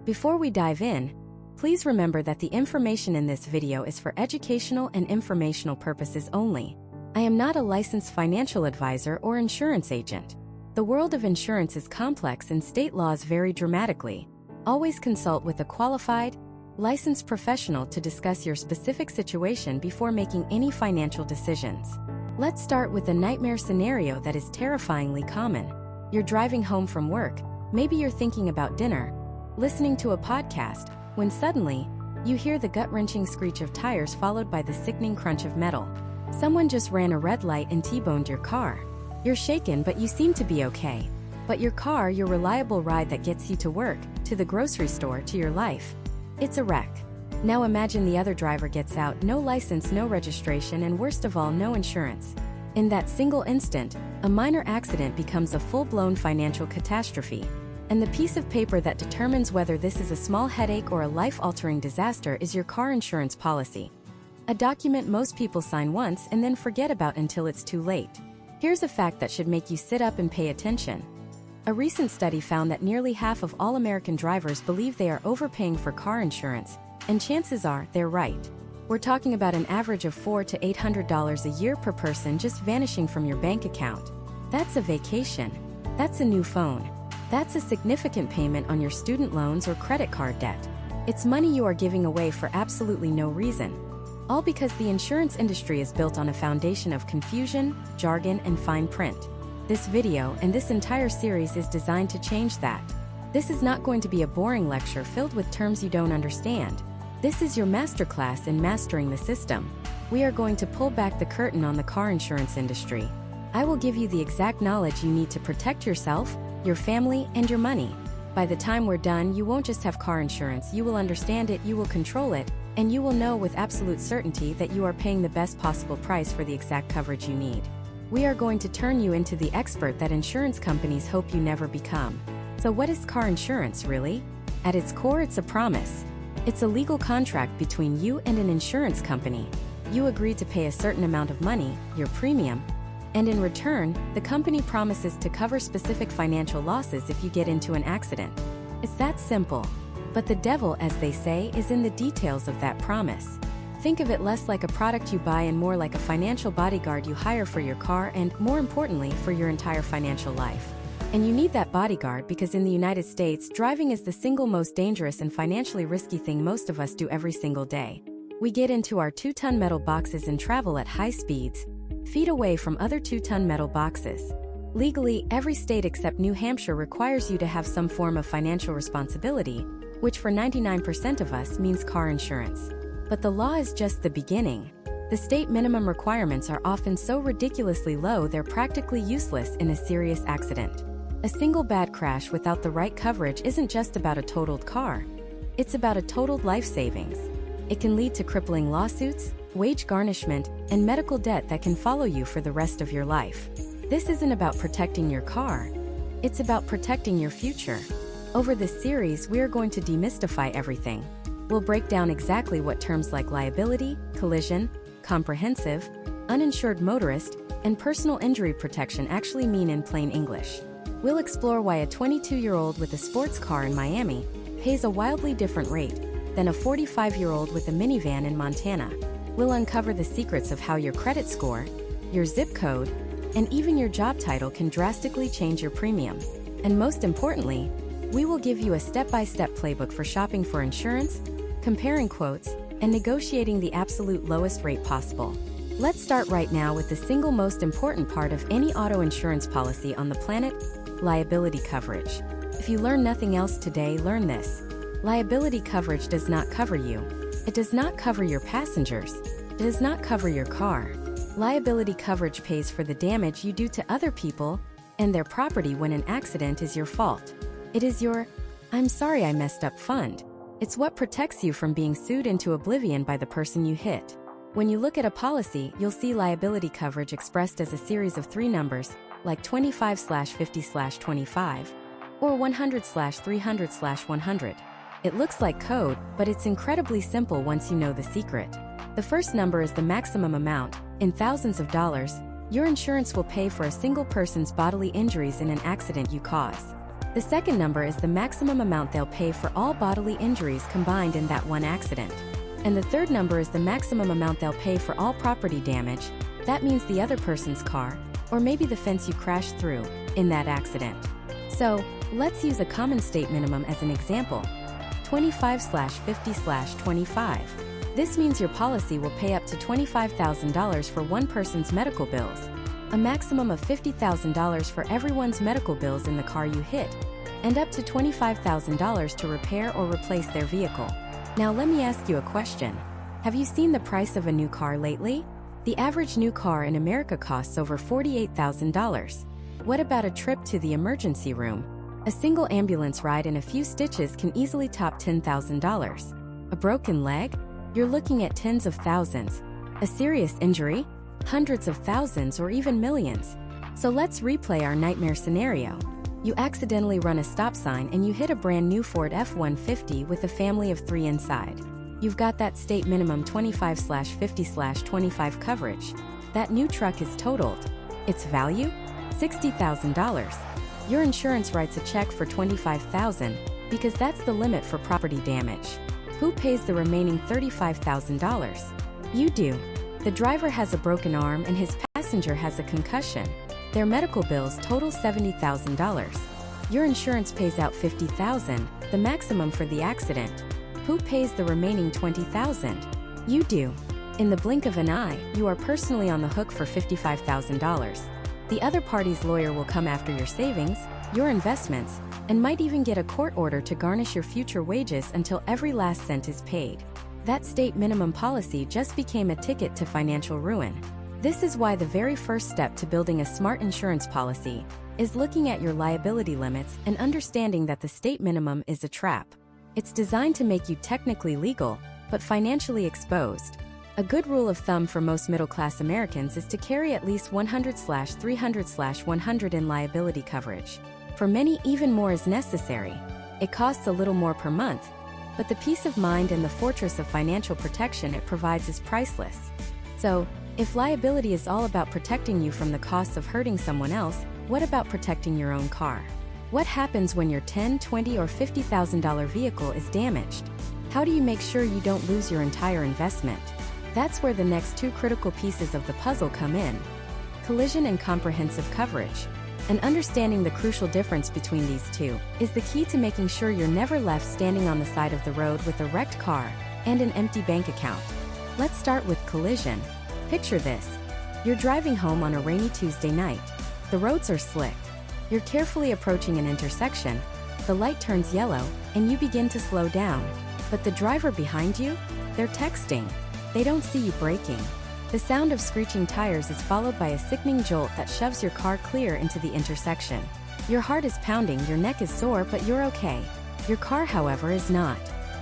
Before we dive in, please remember that the information in this video is for educational and informational purposes only. I am not a licensed financial advisor or insurance agent. The world of insurance is complex and state laws vary dramatically. Always consult with a qualified, licensed professional to discuss your specific situation before making any financial decisions. Let's start with a nightmare scenario that is terrifyingly common. You're driving home from work, maybe you're thinking about dinner, listening to a podcast, when suddenly, you hear the gut-wrenching screech of tires followed by the sickening crunch of metal. Someone just ran a red light and T-boned your car. You're shaken, but you seem to be okay. But your car, your reliable ride that gets you to work, to the grocery store, to your life, it's a wreck. Now imagine the other driver gets out, no license, no registration, and worst of all, no insurance. In that single instant, a minor accident becomes a full-blown financial catastrophe. And the piece of paper that determines whether this is a small headache or a life-altering disaster is your car insurance policy. A document most people sign once and then forget about until it's too late. Here's a fact that should make you sit up and pay attention. A recent study found that nearly half of all American drivers believe they are overpaying for car insurance, and chances are they're right. We're talking about an average of $400 to $800 a year per person just vanishing from your bank account. That's a vacation. That's a new phone. That's a significant payment on your student loans or credit card debt. It's money you are giving away for absolutely no reason. All because the insurance industry is built on a foundation of confusion, jargon, and fine print. This video and this entire series is designed to change that. This is not going to be a boring lecture filled with terms you don't understand. This is your masterclass in mastering the system. We are going to pull back the curtain on the car insurance industry. I will give you the exact knowledge you need to protect yourself, your family, and your money. By the time we're done, you won't just have car insurance, you will understand it, you will control it, and you will know with absolute certainty that you are paying the best possible price for the exact coverage you need. We are going to turn you into the expert that insurance companies hope you never become. So what is car insurance, really? At its core, it's a promise. It's a legal contract between you and an insurance company. You agree to pay a certain amount of money, your premium, and in return, the company promises to cover specific financial losses if you get into an accident. It's that simple. But the devil, as they say, is in the details of that promise. Think of it less like a product you buy and more like a financial bodyguard you hire for your car and, more importantly, for your entire financial life. And you need that bodyguard because in the United States, driving is the single most dangerous and financially risky thing most of us do every single day. We get into our 2-ton metal boxes and travel at high speeds, feet away from other 2-ton metal boxes. Legally, every state except New Hampshire requires you to have some form of financial responsibility, which for 99% of us means car insurance. But the law is just the beginning. The state minimum requirements are often so ridiculously low they're practically useless in a serious accident. A single bad crash without the right coverage isn't just about a totaled car. It's about a totaled life savings. It can lead to crippling lawsuits, wage garnishment, and medical debt that can follow you for the rest of your life. This isn't about protecting your car. It's about protecting your future. Over this series, we are going to demystify everything. We'll break down exactly what terms like liability, collision, comprehensive, uninsured motorist, and personal injury protection actually mean in plain English. We'll explore why a 22-year-old with a sports car in Miami pays a wildly different rate than a 45-year-old with a minivan in Montana. We'll uncover the secrets of how your credit score, your zip code, and even your job title can drastically change your premium. And most importantly, we will give you a step-by-step playbook for shopping for insurance, comparing quotes, and negotiating the absolute lowest rate possible. Let's start right now with the single most important part of any auto insurance policy on the planet, liability coverage. If you learn nothing else today, learn this. Liability coverage does not cover you. It does not cover your passengers. It does not cover your car. Liability coverage pays for the damage you do to other people and their property when an accident is your fault. It is your, "I'm sorry I messed up" fund. It's what protects you from being sued into oblivion by the person you hit. When you look at a policy, you'll see liability coverage expressed as a series of 3 numbers, like 25/50/25, or 100/300/100. It looks like code, but it's incredibly simple once you know the secret. The first number is the maximum amount, in thousands of dollars, your insurance will pay for a single person's bodily injuries in an accident you cause. The second number is the maximum amount they'll pay for all bodily injuries combined in that one accident. And the third number is the maximum amount they'll pay for all property damage. That means the other person's car, or maybe the fence you crashed through, in that accident. So, let's use a common state minimum as an example. 25/50/25. This means your policy will pay up to $25,000 for one person's medical bills, a maximum of $50,000 for everyone's medical bills in the car you hit, and up to $25,000 to repair or replace their vehicle. Now let me ask you a question. Have you seen the price of a new car lately? The average new car in America costs over $48,000. What about a trip to the emergency room? A single ambulance ride and a few stitches can easily top $10,000. A broken leg? You're looking at tens of thousands. A serious injury? Hundreds of thousands or even millions. So let's replay our nightmare scenario. You accidentally run a stop sign and you hit a brand new Ford F-150 with a family of 3 inside. You've got that state minimum 25/50/25 coverage. That new truck is totaled. Its value? $60,000. Your insurance writes a check for $25,000 because that's the limit for property damage. Who pays the remaining $35,000? You do. The driver has a broken arm and his passenger has a concussion. Their medical bills total $70,000. Your insurance pays out $50,000, the maximum for the accident. Who pays the remaining $20,000? You do. In the blink of an eye, you are personally on the hook for $55,000. The other party's lawyer will come after your savings, your investments, and might even get a court order to garnish your future wages until every last cent is paid. That state minimum policy just became a ticket to financial ruin. This is why the very first step to building a smart insurance policy is looking at your liability limits and understanding that the state minimum is a trap. It's designed to make you technically legal, but financially exposed. A good rule of thumb for most middle-class Americans is to carry at least 100/300/100 in liability coverage. For many, even more is necessary. It costs a little more per month, but the peace of mind and the fortress of financial protection it provides is priceless. So, if liability is all about protecting you from the costs of hurting someone else, what about protecting your own car? What happens when your $10,000, $20,000, or $50,000 vehicle is damaged? How do you make sure you don't lose your entire investment? That's where the next two critical pieces of the puzzle come in: collision and comprehensive coverage. And understanding the crucial difference between these two is the key to making sure you're never left standing on the side of the road with a wrecked car and an empty bank account. Let's start with collision. Picture this. You're driving home on a rainy Tuesday night. The roads are slick. You're carefully approaching an intersection. The light turns yellow, and you begin to slow down. But the driver behind you? They're texting. They don't see you braking. The sound of screeching tires is followed by a sickening jolt that shoves your car clear into the intersection. Your heart is pounding, your neck is sore, but you're okay. Your car, however, is not.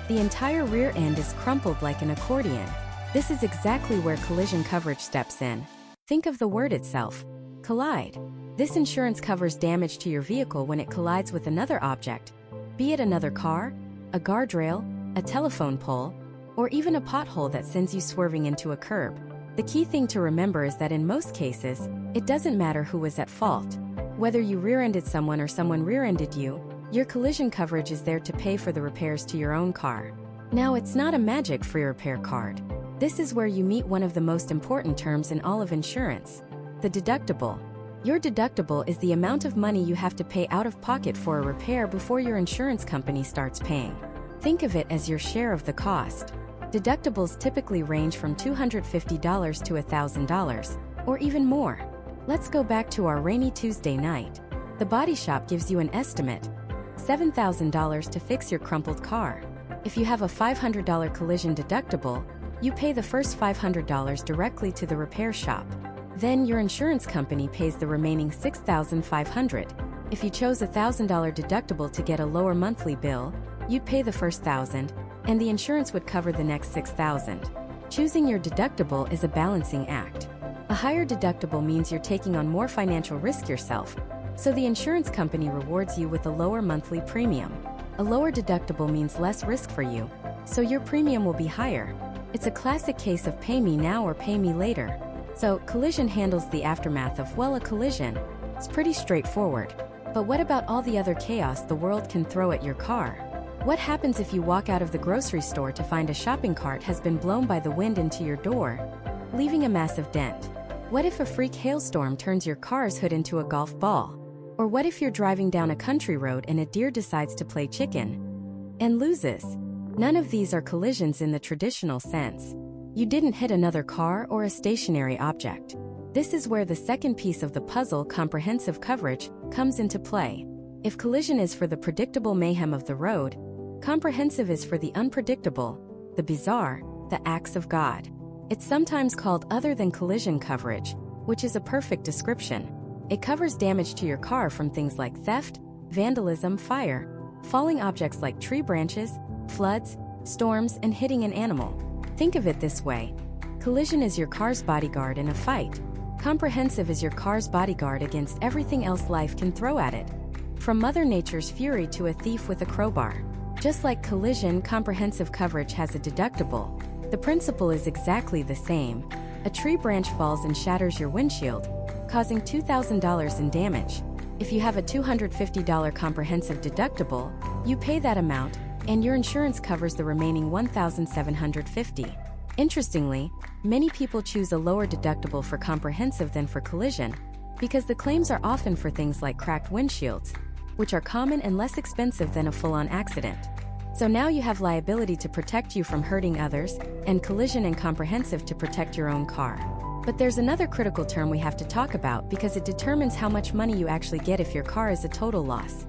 The entire rear end is crumpled like an accordion. This is exactly where collision coverage steps in. Think of the word itself: collide. This insurance covers damage to your vehicle when it collides with another object, be it another car, a guardrail, a telephone pole, or even a pothole that sends you swerving into a curb. The key thing to remember is that in most cases, it doesn't matter who was at fault. Whether you rear-ended someone or someone rear-ended you, your collision coverage is there to pay for the repairs to your own car. Now, it's not a magic free repair card. This is where you meet one of the most important terms in all of insurance: the deductible. Your deductible is the amount of money you have to pay out of pocket for a repair before your insurance company starts paying. Think of it as your share of the cost. Deductibles typically range from $250 to $1,000, or even more. Let's go back to our rainy Tuesday night. The body shop gives you an estimate: $7,000 to fix your crumpled car. If you have a $500 collision deductible, you pay the first $500 directly to the repair shop. Then your insurance company pays the remaining $6,500. If you chose a $1,000 deductible to get a lower monthly bill, you'd pay the first $1,000, and the insurance would cover the next $6,000. Choosing your deductible is a balancing act. A higher deductible means you're taking on more financial risk yourself, so the insurance company rewards you with a lower monthly premium. A lower deductible means less risk for you, so your premium will be higher. It's a classic case of pay me now or pay me later. So, collision handles the aftermath of, well, a collision. It's pretty straightforward. But what about all the other chaos the world can throw at your car? What happens if you walk out of the grocery store to find a shopping cart has been blown by the wind into your door, leaving a massive dent? What if a freak hailstorm turns your car's hood into a golf ball? Or what if you're driving down a country road and a deer decides to play chicken and loses? None of these are collisions in the traditional sense. You didn't hit another car or a stationary object. This is where the second piece of the puzzle, comprehensive coverage, comes into play. If collision is for the predictable mayhem of the road, comprehensive is for the unpredictable, the bizarre, the acts of God. It's sometimes called other than collision coverage, which is a perfect description. It covers damage to your car from things like theft, vandalism, fire, falling objects like tree branches, floods, storms, and hitting an animal. Think of it this way. Collision is your car's bodyguard in a fight. Comprehensive is your car's bodyguard against everything else life can throw at it. From Mother Nature's fury to a thief with a crowbar. Just like collision, comprehensive coverage has a deductible. The principle is exactly the same. A tree branch falls and shatters your windshield, causing $2,000 in damage. If you have a $250 comprehensive deductible, you pay that amount, and your insurance covers the remaining $1,750. Interestingly, many people choose a lower deductible for comprehensive than for collision, because the claims are often for things like cracked windshields, which are common and less expensive than a full-on accident. So now you have liability to protect you from hurting others, and collision and comprehensive to protect your own car. But there's another critical term we have to talk about because it determines how much money you actually get if your car is a total loss.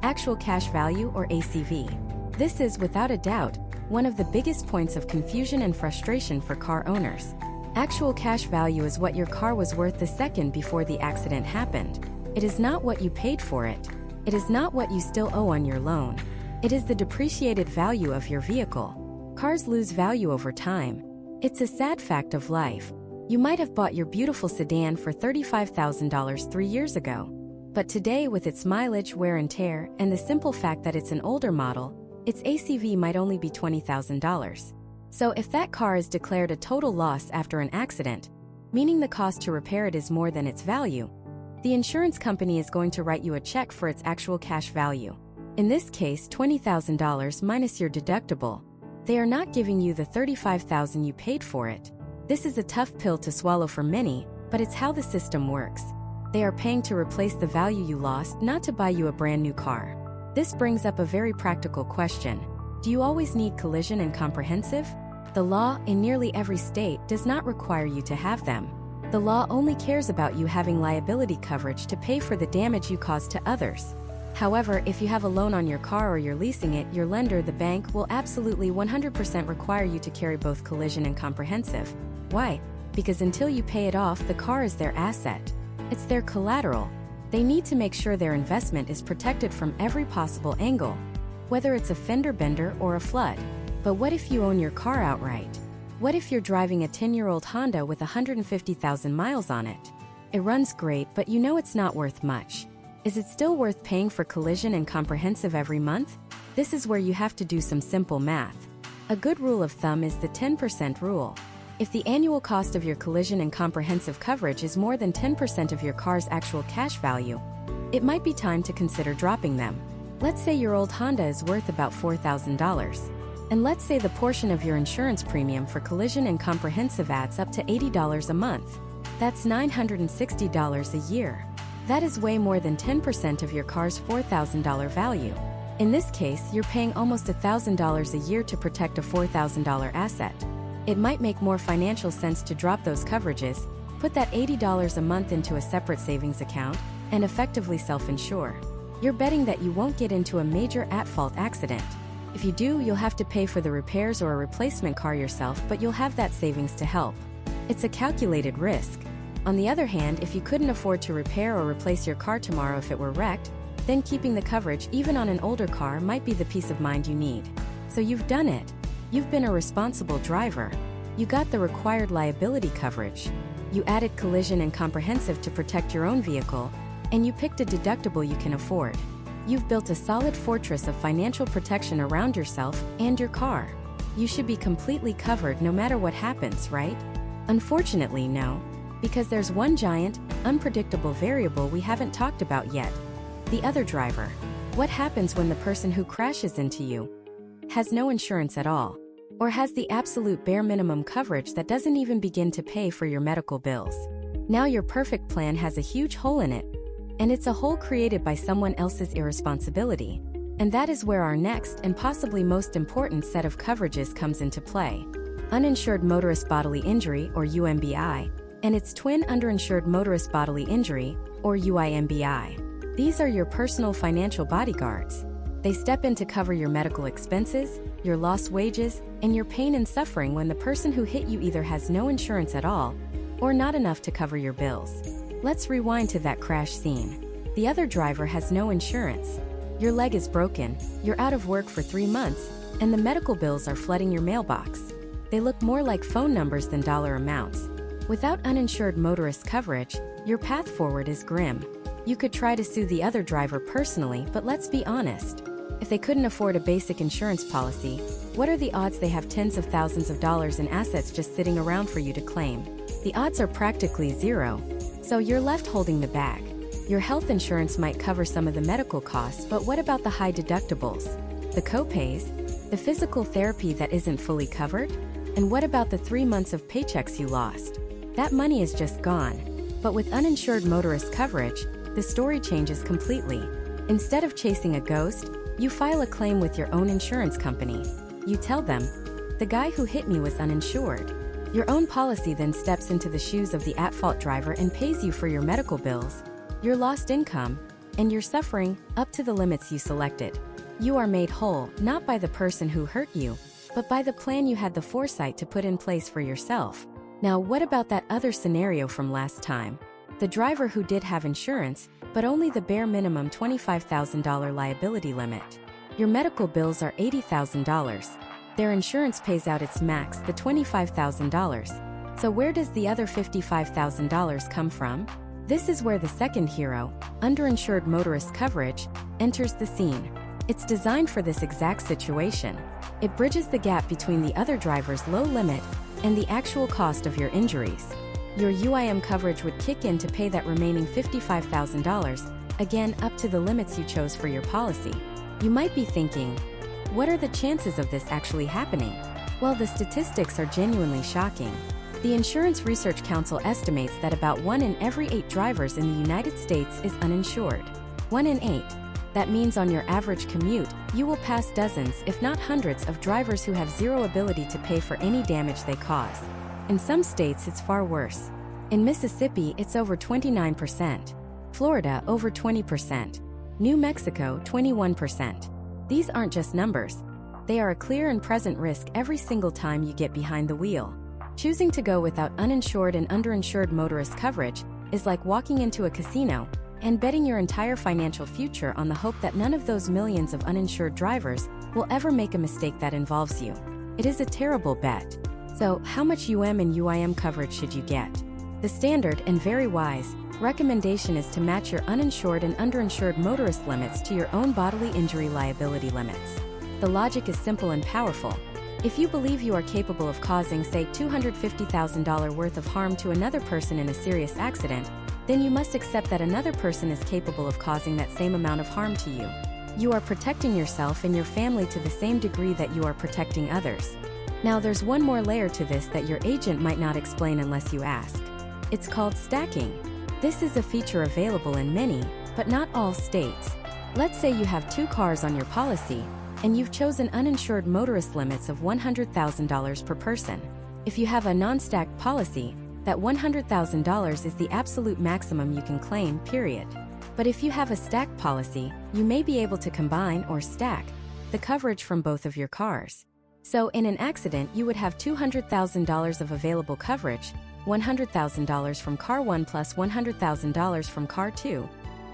Actual cash value, or ACV. This is, without a doubt, one of the biggest points of confusion and frustration for car owners. Actual cash value is what your car was worth the second before the accident happened. It is not what you paid for it. It is not what you still owe on your loan. It is the depreciated value of your vehicle. Cars lose value over time. It's a sad fact of life. You might have bought your beautiful sedan for $35,000 3 years ago. But today, with its mileage, wear and tear, and the simple fact that it's an older model, its ACV might only be $20,000. So if that car is declared a total loss after an accident, meaning the cost to repair it is more than its value, the insurance company is going to write you a check for its actual cash value. In this case, $20,000 minus your deductible. They are not giving you the $35,000 you paid for it. This is a tough pill to swallow for many, but it's how the system works. They are paying to replace the value you lost, not to buy you a brand new car. This brings up a very practical question. Do you always need collision and comprehensive? The law, in nearly every state, does not require you to have them. The law only cares about you having liability coverage to pay for the damage you cause to others. However, if you have a loan on your car or you're leasing it, your lender, the bank, will absolutely 100% require you to carry both collision and comprehensive. Why? Because until you pay it off, the car is their asset. It's their collateral. They need to make sure their investment is protected from every possible angle, whether it's a fender bender or a flood. But what if you own your car outright? What if you're driving a 10-year-old Honda with 150,000 miles on it? It runs great, but you know it's not worth much. Is it still worth paying for collision and comprehensive every month? This is where you have to do some simple math. A good rule of thumb is the 10% rule. If the annual cost of your collision and comprehensive coverage is more than 10% of your car's actual cash value, it might be time to consider dropping them. Let's say your old Honda is worth about $4,000. And let's say the portion of your insurance premium for collision and comprehensive adds up to $80 a month. That's $960 a year. That is way more than 10% of your car's $4,000 value. In this case, you're paying almost $1,000 a year to protect a $4,000 asset. It might make more financial sense to drop those coverages, put that $80 a month into a separate savings account, and effectively self-insure. You're betting that you won't get into a major at-fault accident. If you do, you'll have to pay for the repairs or a replacement car yourself, but you'll have that savings to help. It's a calculated risk. On the other hand, if you couldn't afford to repair or replace your car tomorrow if it were wrecked, then keeping the coverage, even on an older car, might be the peace of mind you need. So you've done it. You've been a responsible driver. You got the required liability coverage. You added collision and comprehensive to protect your own vehicle, and you picked a deductible you can afford. You've built a solid fortress of financial protection around yourself and your car. You should be completely covered no matter what happens, right? Unfortunately, no. Because there's one giant, unpredictable variable we haven't talked about yet. The other driver. What happens when the person who crashes into you has no insurance at all, or has the absolute bare minimum coverage that doesn't even begin to pay for your medical bills? Now your perfect plan has a huge hole in it, and it's a hole created by someone else's irresponsibility. And that is where our next and possibly most important set of coverages comes into play. Uninsured motorist bodily injury, or UMBI, and its twin, underinsured motorist bodily injury, or UIMBI. These are your personal financial bodyguards. They step in to cover your medical expenses, your lost wages, and your pain and suffering when the person who hit you either has no insurance at all, or not enough to cover your bills. Let's rewind to that crash scene. The other driver has no insurance. Your leg is broken, you're out of work for 3 months, and the medical bills are flooding your mailbox. They look more like phone numbers than dollar amounts. Without uninsured motorist coverage, your path forward is grim. You could try to sue the other driver personally, but let's be honest. If they couldn't afford a basic insurance policy, what are the odds they have tens of thousands of dollars in assets just sitting around for you to claim? The odds are practically zero. So you're left holding the bag. Your health insurance might cover some of the medical costs, but what about the high deductibles? The co-pays? The physical therapy that isn't fully covered? And what about the 3 months of paychecks you lost? That money is just gone. But with uninsured motorist coverage, the story changes completely. Instead of chasing a ghost, you file a claim with your own insurance company. You tell them, the guy who hit me was uninsured. Your own policy then steps into the shoes of the at-fault driver and pays you for your medical bills, your lost income, and your suffering, up to the limits you selected. You are made whole, not by the person who hurt you, but by the plan you had the foresight to put in place for yourself. Now, what about that other scenario from last time? The driver who did have insurance, but only the bare minimum $25,000 liability limit. Your medical bills are $80,000. Their insurance pays out its max, the $25,000. So where does the other $55,000 come from? This is where the second hero, underinsured motorist coverage, enters the scene. It's designed for this exact situation. It bridges the gap between the other driver's low limit and the actual cost of your injuries. Your UIM coverage would kick in to pay that remaining $55,000, again up to the limits you chose for your policy. You might be thinking, what are the chances of this actually happening? Well, the statistics are genuinely shocking. The Insurance Research Council estimates that about 1 in every 8 drivers in the United States is uninsured. 1 in 8. That means on your average commute, you will pass dozens, if not hundreds, of drivers who have zero ability to pay for any damage they cause. In some states, it's far worse. In Mississippi, it's over 29%. Florida, over 20%. New Mexico, 21%. These aren't just numbers. They are a clear and present risk every single time you get behind the wheel. Choosing to go without uninsured and underinsured motorist coverage is like walking into a casino and betting your entire financial future on the hope that none of those millions of uninsured drivers will ever make a mistake that involves you. It is a terrible bet. So, how much UM and UIM coverage should you get? The standard, and very wise, recommendation is to match your uninsured and underinsured motorist limits to your own bodily injury liability limits. The logic is simple and powerful. If you believe you are capable of causing, say, $250,000 worth of harm to another person in a serious accident, then you must accept that another person is capable of causing that same amount of harm to you. You are protecting yourself and your family to the same degree that you are protecting others. Now, there's one more layer to this that your agent might not explain unless you ask. It's called stacking. This is a feature available in many, but not all states. Let's say you have 2 cars on your policy, and you've chosen uninsured motorist limits of $100,000 per person. If you have a non-stacked policy, that $100,000 is the absolute maximum you can claim, period. But if you have a stacked policy, you may be able to combine or stack the coverage from both of your cars. So in an accident, you would have $200,000 of available coverage, $100,000 from car 1 plus $100,000 from car 2,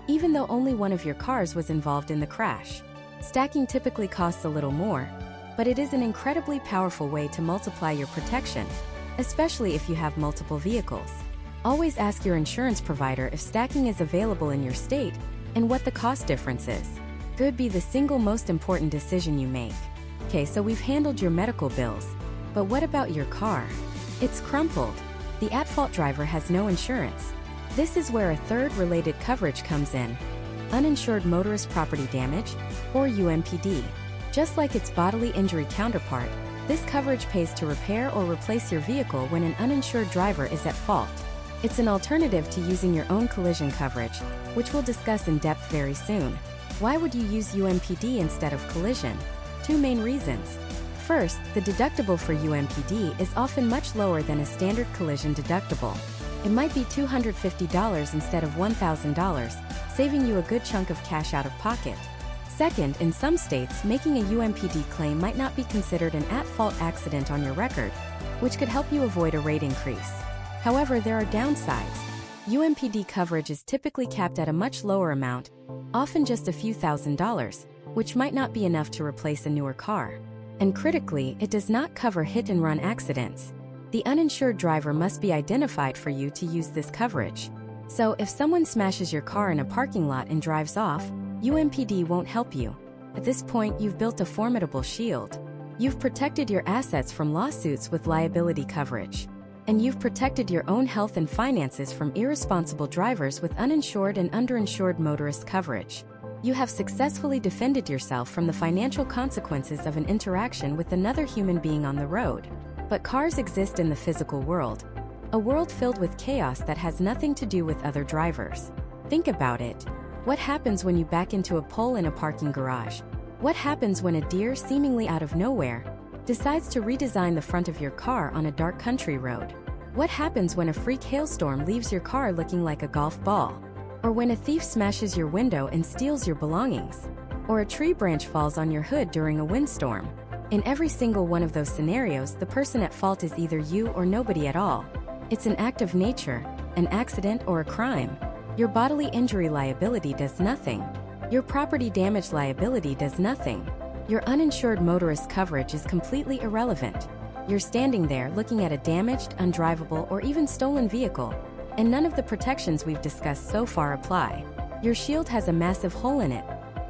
even though only one of your cars was involved in the crash. Stacking typically costs a little more, but it is an incredibly powerful way to multiply your protection, especially if you have multiple vehicles. Always ask your insurance provider if stacking is available in your state and what the cost difference is. Could be the single most important decision you make. Okay, so we've handled your medical bills, but what about your car? It's crumpled. The at-fault driver has no insurance. This is where a third related coverage comes in. uninsured motorist property damage, or UMPD. Just like its bodily injury counterpart, this coverage pays to repair or replace your vehicle when an uninsured driver is at fault. It's an alternative to using your own collision coverage, which we'll discuss in depth very soon. Why would you use UMPD instead of collision? Two main reasons. First, the deductible for UMPD is often much lower than a standard collision deductible. It might be $250 instead of $1,000, saving you a good chunk of cash out of pocket. Second, in some states, making a UMPD claim might not be considered an at-fault accident on your record, which could help you avoid a rate increase. However, there are downsides. UMPD coverage is typically capped at a much lower amount, often just a few $1,000s, which might not be enough to replace a newer car. And critically, it does not cover hit-and-run accidents. The uninsured driver must be identified for you to use this coverage. So, if someone smashes your car in a parking lot and drives off, UMPD won't help you. At this point, you've built a formidable shield. You've protected your assets from lawsuits with liability coverage. And you've protected your own health and finances from irresponsible drivers with uninsured and underinsured motorist coverage. You have successfully defended yourself from the financial consequences of an interaction with another human being on the road. But cars exist in the physical world, a world filled with chaos that has nothing to do with other drivers. Think about it. What happens when you back into a pole in a parking garage? What happens when a deer, seemingly out of nowhere, decides to redesign the front of your car on a dark country road? What happens when a freak hailstorm leaves your car looking like a golf ball? Or when a thief smashes your window and steals your belongings? Or a tree branch falls on your hood during a windstorm? In every single one of those scenarios, the person at fault is either you or nobody at all. It's an act of nature, an accident, or a crime. Your bodily injury liability does nothing. Your property damage liability does nothing. Your uninsured motorist coverage is completely irrelevant. You're standing there looking at a damaged, undrivable, or even stolen vehicle, and none of the protections we've discussed so far apply. Your shield has a massive hole in it,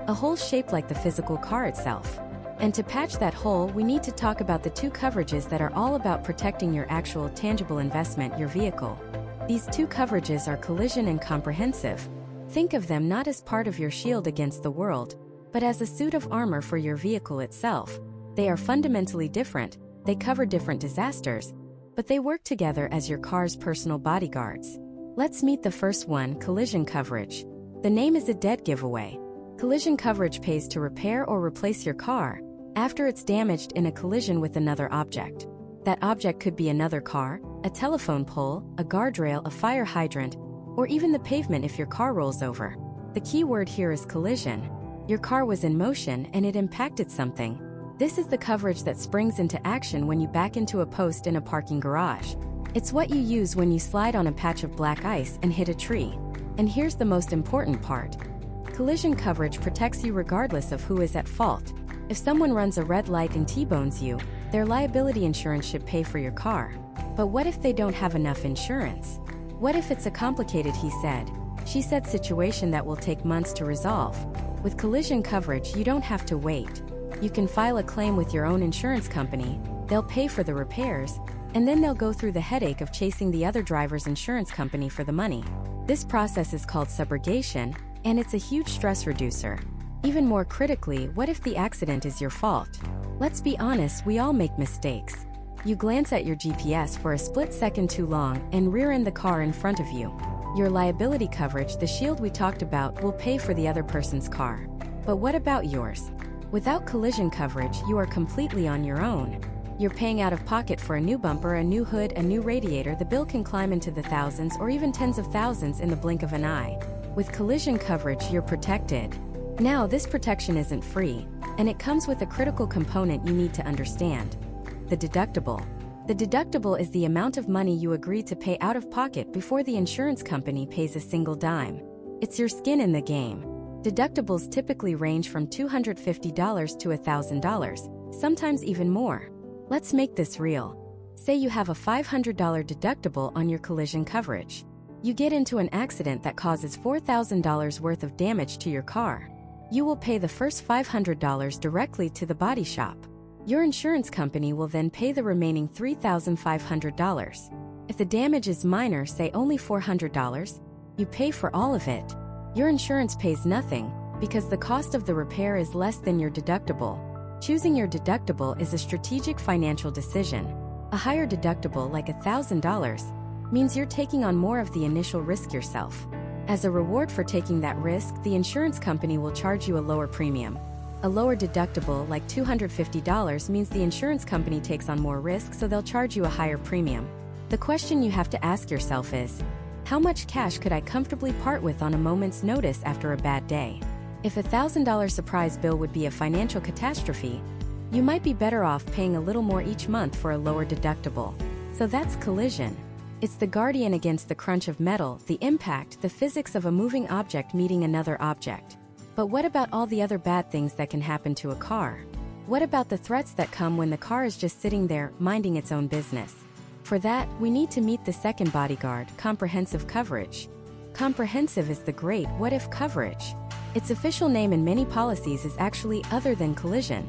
a hole shaped like the physical car itself. And to patch that hole, we need to talk about the two coverages that are all about protecting your actual tangible investment, your vehicle. These two coverages are collision and comprehensive. Think of them not as part of your shield against the world, but as a suit of armor for your vehicle itself. They are fundamentally different, they cover different disasters, but they work together as your car's personal bodyguards. Let's meet the first one, collision coverage. The name is a dead giveaway. Collision coverage pays to repair or replace your car after it's damaged in a collision with another object. That object could be another car, a telephone pole, a guardrail, a fire hydrant, or even the pavement if your car rolls over. The key word here is collision. Your car was in motion and it impacted something. This is the coverage that springs into action when you back into a post in a parking garage. It's what you use when you slide on a patch of black ice and hit a tree. And here's the most important part. Collision coverage protects you regardless of who is at fault. If someone runs a red light and T-bones you, their liability insurance should pay for your car. But what if they don't have enough insurance? What if it's a complicated he said, she said situation that will take months to resolve? With collision coverage, you don't have to wait. You can file a claim with your own insurance company, they'll pay for the repairs, and then they'll go through the headache of chasing the other driver's insurance company for the money. This process is called subrogation, and it's a huge stress reducer. Even more critically, what if the accident is your fault? Let's be honest, we all make mistakes. You glance at your GPS for a split second too long and rear-end the car in front of you. Your liability coverage, the shield we talked about, will pay for the other person's car. But what about yours? Without collision coverage, you are completely on your own. You're paying out of pocket for a new bumper, a new hood, a new radiator. The bill can climb into the thousands or even tens of thousands in the blink of an eye. With collision coverage, you're protected. Now, this protection isn't free, and it comes with a critical component you need to understand: the deductible. The deductible is the amount of money you agree to pay out of pocket before the insurance company pays a single dime. It's your skin in the game. Deductibles typically range from $250 to $1,000, sometimes even more. Let's make this real. Say you have a $500 deductible on your collision coverage. You get into an accident that causes $4,000 worth of damage to your car. You will pay the first $500 directly to the body shop. Your insurance company will then pay the remaining $3,500. If the damage is minor, say only $400, you pay for all of it. Your insurance pays nothing because the cost of the repair is less than your deductible. Choosing your deductible is a strategic financial decision. A higher deductible, like $1,000, means you're taking on more of the initial risk yourself. As a reward for taking that risk, the insurance company will charge you a lower premium. A lower deductible, like $250, means the insurance company takes on more risk, so they'll charge you a higher premium. The question you have to ask yourself is, how much cash could I comfortably part with on a moment's notice after a bad day? If a $1,000 surprise bill would be a financial catastrophe, you might be better off paying a little more each month for a lower deductible. So that's collision. It's the guardian against the crunch of metal, the impact, the physics of a moving object meeting another object. But what about all the other bad things that can happen to a car? What about the threats that come when the car is just sitting there, minding its own business? For that, we need to meet the second bodyguard, comprehensive coverage. Comprehensive is the great what-if coverage. Its official name in many policies is actually other than collision,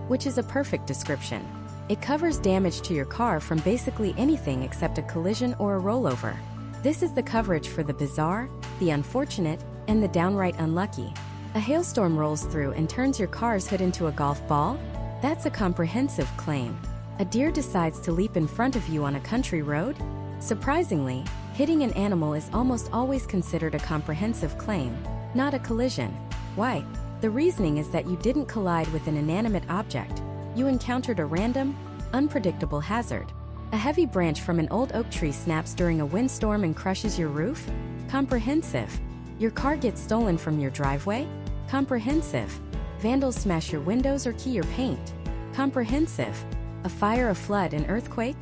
which is a perfect description. It covers damage to your car from basically anything except a collision or a rollover. This is the coverage for the bizarre, the unfortunate, and the downright unlucky. A hailstorm rolls through and turns your car's hood into a golf ball? That's a comprehensive claim. A deer decides to leap in front of you on a country road? Surprisingly, hitting an animal is almost always considered a comprehensive claim, not a collision. Why? The reasoning is that you didn't collide with an inanimate object. You encountered a random, unpredictable hazard. A heavy branch from an old oak tree snaps during a windstorm and crushes your roof? Comprehensive. Your car gets stolen from your driveway? Comprehensive. Vandals smash your windows or key your paint? Comprehensive. A fire, a flood, an earthquake?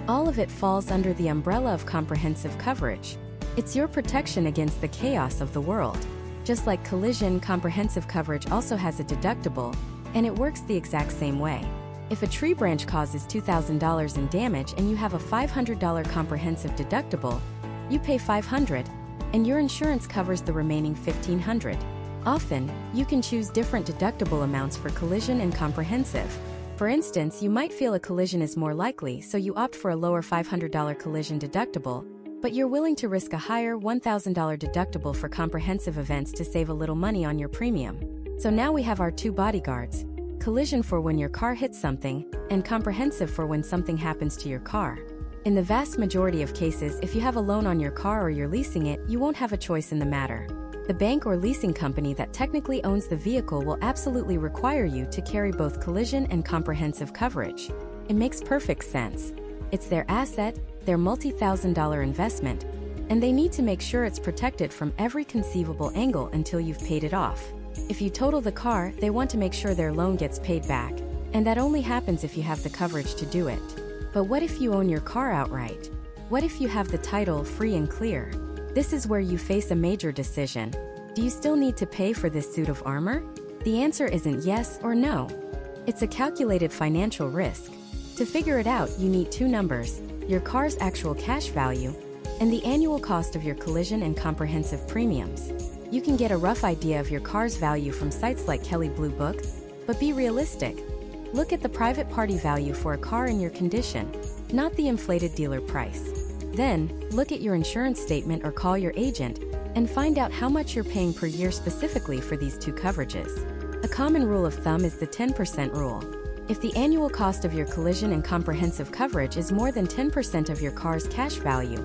All of it falls under the umbrella of comprehensive coverage. It's your protection against the chaos of the world. Just like collision, comprehensive coverage also has a deductible, and it works the exact same way. If a tree branch causes $2,000 in damage and you have a $500 comprehensive deductible, you pay $500, and your insurance covers the remaining $1,500. Often, you can choose different deductible amounts for collision and comprehensive. For instance, you might feel a collision is more likely, so you opt for a lower $500 collision deductible, but you're willing to risk a higher $1,000 deductible for comprehensive events to save a little money on your premium. So now we have our two bodyguards: collision for when your car hits something, and comprehensive for when something happens to your car. In the vast majority of cases, if you have a loan on your car or you're leasing it, you won't have a choice in the matter. The bank or leasing company that technically owns the vehicle will absolutely require you to carry both collision and comprehensive coverage. It makes perfect sense. It's their asset, their multi-thousand-dollar investment, and they need to make sure it's protected from every conceivable angle until you've paid it off. If you total the car, they want to make sure their loan gets paid back, and that only happens if you have the coverage to do it. But what if you own your car outright? What if you have the title free and clear? This is where you face a major decision. Do you still need to pay for this suit of armor? The answer isn't yes or no. It's a calculated financial risk. To figure it out, you need two numbers: your car's actual cash value and the annual cost of your collision and comprehensive premiums. You can get a rough idea of your car's value from sites like Kelley Blue Book, but be realistic. Look at the private party value for a car in your condition, not the inflated dealer price. Then, look at your insurance statement or call your agent and find out how much you're paying per year specifically for these two coverages. A common rule of thumb is the 10% rule. If the annual cost of your collision and comprehensive coverage is more than 10% of your car's cash value,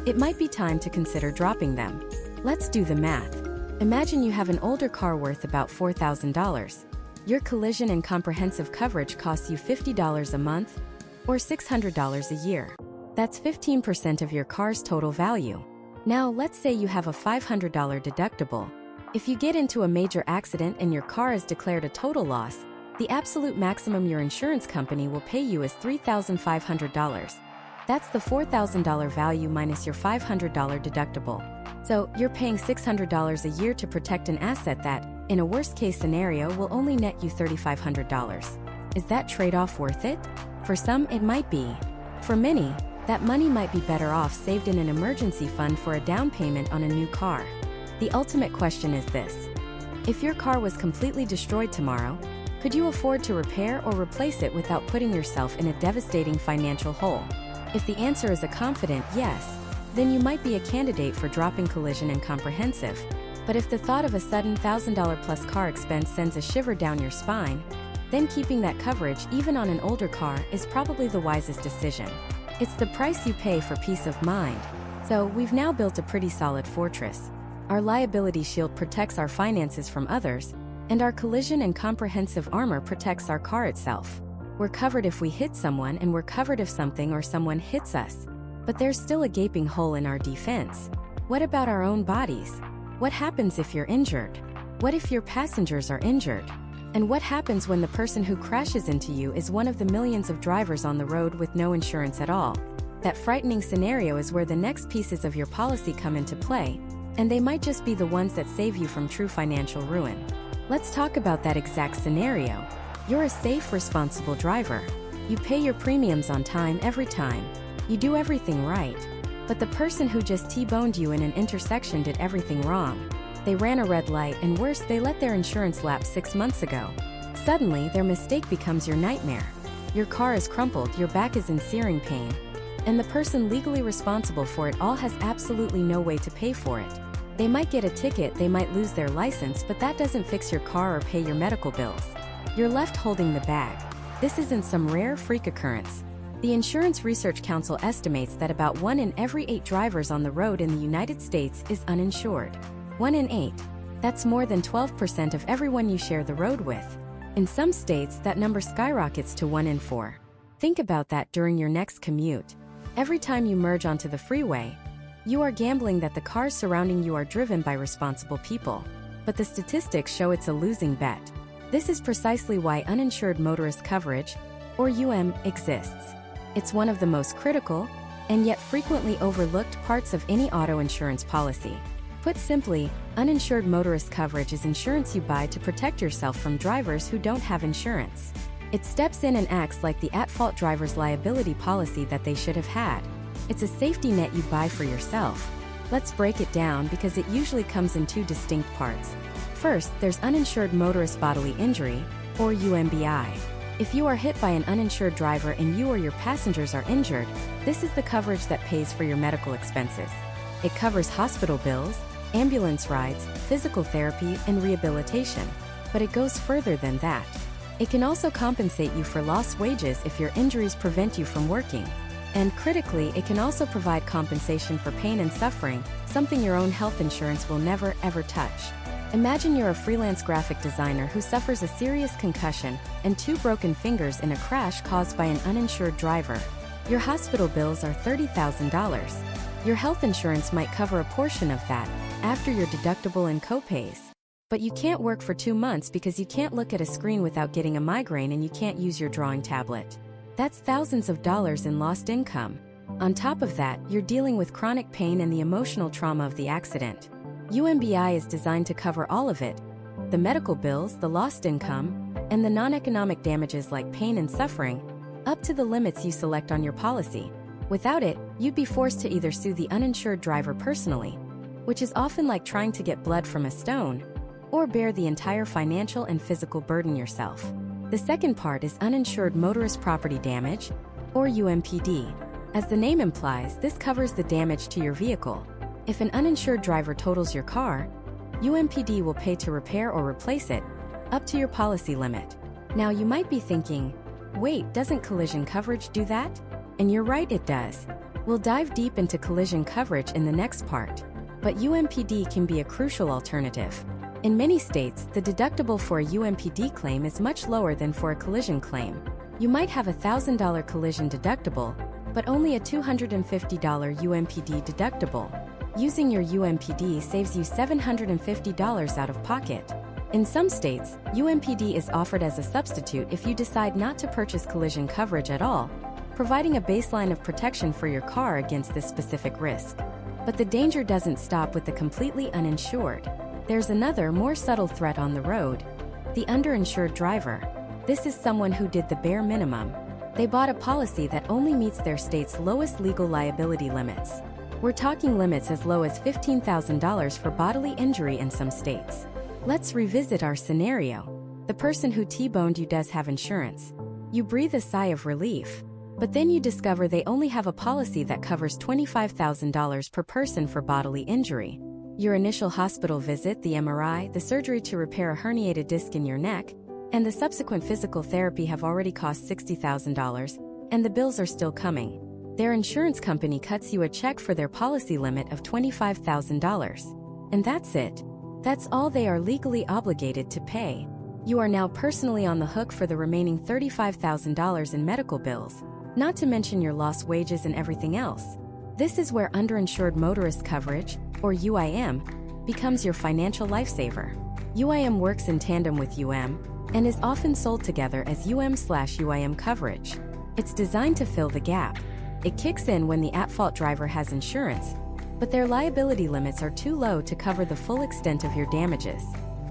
it might be time to consider dropping them. Let's do the math. Imagine you have an older car worth about $4,000. Your collision and comprehensive coverage costs you $50 a month, or $600 a year. That's 15% of your car's total value. Now, let's say you have a $500 deductible. If you get into a major accident and your car is declared a total loss, the absolute maximum your insurance company will pay you is $3,500. That's the $4,000 value minus your $500 deductible. So, you're paying $600 a year to protect an asset that, in a worst-case scenario, will only net you $3,500. Is that trade-off worth it? For some, it might be. For many, that money might be better off saved in an emergency fund for a down payment on a new car. The ultimate question is this: if your car was completely destroyed tomorrow, could you afford to repair or replace it without putting yourself in a devastating financial hole? If the answer is a confident yes, then you might be a candidate for dropping collision and comprehensive. But if the thought of a sudden $1,000 plus car expense sends a shiver down your spine, then keeping that coverage even on an older car is probably the wisest decision. It's the price you pay for peace of mind. So, we've now built a pretty solid fortress. Our liability shield protects our finances from others, and our collision and comprehensive armor protects our car itself. We're covered if we hit someone, and we're covered if something or someone hits us. But there's still a gaping hole in our defense. What about our own bodies? What happens if you're injured? What if your passengers are injured? And what happens when the person who crashes into you is one of the millions of drivers on the road with no insurance at all? That frightening scenario is where the next pieces of your policy come into play, and they might just be the ones that save you from true financial ruin. Let's talk about that exact scenario. You're a safe, responsible driver. You pay your premiums on time every time. You do everything right. But the person who just T-boned you in an intersection did everything wrong. They ran a red light, and worse, they let their insurance lapse 6 months ago. Suddenly, their mistake becomes your nightmare. Your car is crumpled, your back is in searing pain, and the person legally responsible for it all has absolutely no way to pay for it. They might get a ticket, they might lose their license, but that doesn't fix your car or pay your medical bills. You're left holding the bag. This isn't some rare freak occurrence. The Insurance Research Council estimates that about 1 in every 8 drivers on the road in the United States is uninsured. 1 in 8. That's more than 12% of everyone you share the road with. In some states, that number skyrockets to 1 in 4. Think about that during your next commute. Every time you merge onto the freeway, you are gambling that the cars surrounding you are driven by responsible people. But the statistics show it's a losing bet. This is precisely why uninsured motorist coverage, or exists. It's one of the most critical, and yet frequently overlooked parts of any auto insurance policy. Put simply, uninsured motorist coverage is insurance you buy to protect yourself from drivers who don't have insurance. It steps in and acts like the at-fault driver's liability policy that they should have had. It's a safety net you buy for yourself. Let's break it down because it usually comes in 2 distinct parts. First, there's uninsured motorist bodily injury, or UMBI. If you are hit by an uninsured driver and you or your passengers are injured, this is the coverage that pays for your medical expenses. It covers hospital bills, ambulance rides, physical therapy, and rehabilitation. But it goes further than that. It can also compensate you for lost wages if your injuries prevent you from working. And critically, it can also provide compensation for pain and suffering, something your own health insurance will never, ever touch. Imagine you're a freelance graphic designer who suffers a serious concussion and 2 broken fingers in a crash caused by an uninsured driver. Your hospital bills are $30,000. Your health insurance might cover a portion of that, after your deductible and copays. But you can't work for 2 months because you can't look at a screen without getting a migraine and you can't use your drawing tablet. That's thousands of dollars in lost income. On top of that, you're dealing with chronic pain and the emotional trauma of the accident. UMBI is designed to cover all of it: the medical bills, the lost income, and the non-economic damages like pain and suffering, up to the limits you select on your policy. Without it, you'd be forced to either sue the uninsured driver personally, which is often like trying to get blood from a stone, or bear the entire financial and physical burden yourself. The second part is uninsured motorist property damage, or UMPD. As the name implies, this covers the damage to your vehicle. If an uninsured driver totals your car, UMPD will pay to repair or replace it, up to your policy limit. Now you might be thinking, wait, doesn't collision coverage do that? And you're right, it does. We'll dive deep into collision coverage in the next part. But UMPD can be a crucial alternative. In many states, the deductible for a UMPD claim is much lower than for a collision claim. You might have a $1,000 collision deductible, but only a $250 UMPD deductible. Using your UMPD saves you $750 out of pocket. In some states, UMPD is offered as a substitute if you decide not to purchase collision coverage at all, providing a baseline of protection for your car against this specific risk. But the danger doesn't stop with the completely uninsured. There's another, more subtle threat on the road: the underinsured driver. This is someone who did the bare minimum. They bought a policy that only meets their state's lowest legal liability limits. We're talking limits as low as $15,000 for bodily injury in some states. Let's revisit our scenario. The person who T-boned you does have insurance. You breathe a sigh of relief. But then you discover they only have a policy that covers $25,000 per person for bodily injury. Your initial hospital visit, the MRI, the surgery to repair a herniated disc in your neck, and the subsequent physical therapy have already cost $60,000, and the bills are still coming. Their insurance company cuts you a check for their policy limit of $25,000. And that's it. That's all they are legally obligated to pay. You are now personally on the hook for the remaining $35,000 in medical bills, not to mention your lost wages and everything else. This is where underinsured motorist coverage, or UIM, becomes your financial lifesaver. UIM works in tandem with and is often sold together as UM/UIM coverage. It's designed to fill the gap. It kicks in when the at-fault driver has insurance, but their liability limits are too low to cover the full extent of your damages.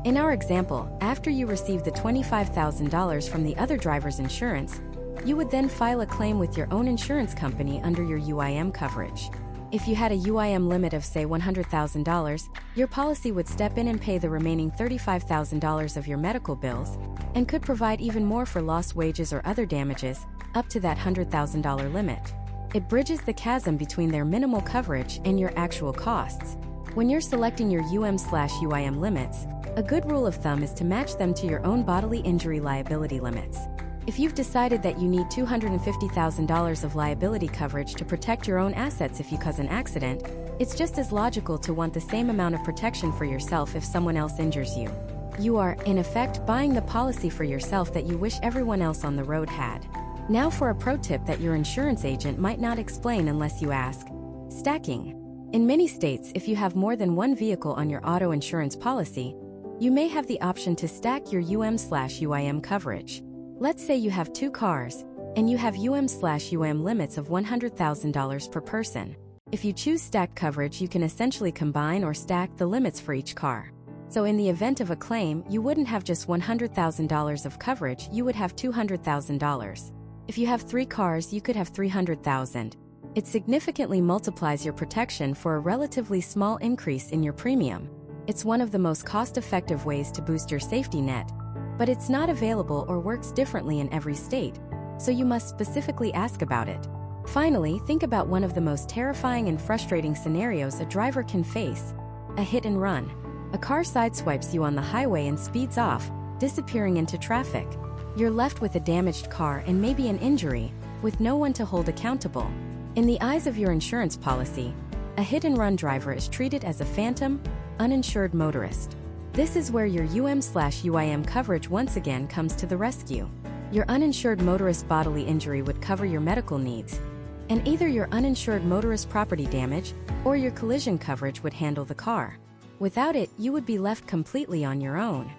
In our example, after you receive the $25,000 from the other driver's insurance, you would then file a claim with your own insurance company under your UIM coverage. If you had a UIM limit of, say, $100,000, your policy would step in and pay the remaining $35,000 of your medical bills, and could provide even more for lost wages or other damages, up to that $100,000 limit. It bridges the chasm between their minimal coverage and your actual costs. When you're selecting your UM/UIM limits, a good rule of thumb is to match them to your own bodily injury liability limits. If you've decided that you need $250,000 of liability coverage to protect your own assets if you cause an accident, it's just as logical to want the same amount of protection for yourself if someone else injures you. You are, in effect, buying the policy for yourself that you wish everyone else on the road had. Now for a pro tip that your insurance agent might not explain unless you ask. Stacking. In many states, if you have more than one vehicle on your auto insurance policy, you may have the option to stack your UM/UIM coverage. Let's say you have 2 cars, and you have UM/UIM limits of $100,000 per person. If you choose stacked coverage, you can essentially combine or stack the limits for each car. So in the event of a claim, you wouldn't have just $100,000 of coverage, you would have $200,000. If you have 3 cars, you could have $300,000. It significantly multiplies your protection for a relatively small increase in your premium. It's one of the most cost-effective ways to boost your safety net, but it's not available or works differently in every state, so you must specifically ask about it. Finally, think about one of the most terrifying and frustrating scenarios a driver can face: a hit and run. A car sideswipes you on the highway and speeds off, disappearing into traffic. You're left with a damaged car and maybe an injury, with no one to hold accountable. In the eyes of your insurance policy, a hit-and-run driver is treated as a phantom, uninsured motorist. This is where your UM/UIM coverage once again comes to the rescue. Your uninsured motorist bodily injury would cover your medical needs, and either your uninsured motorist property damage or your collision coverage would handle the car. Without it, you would be left completely on your own.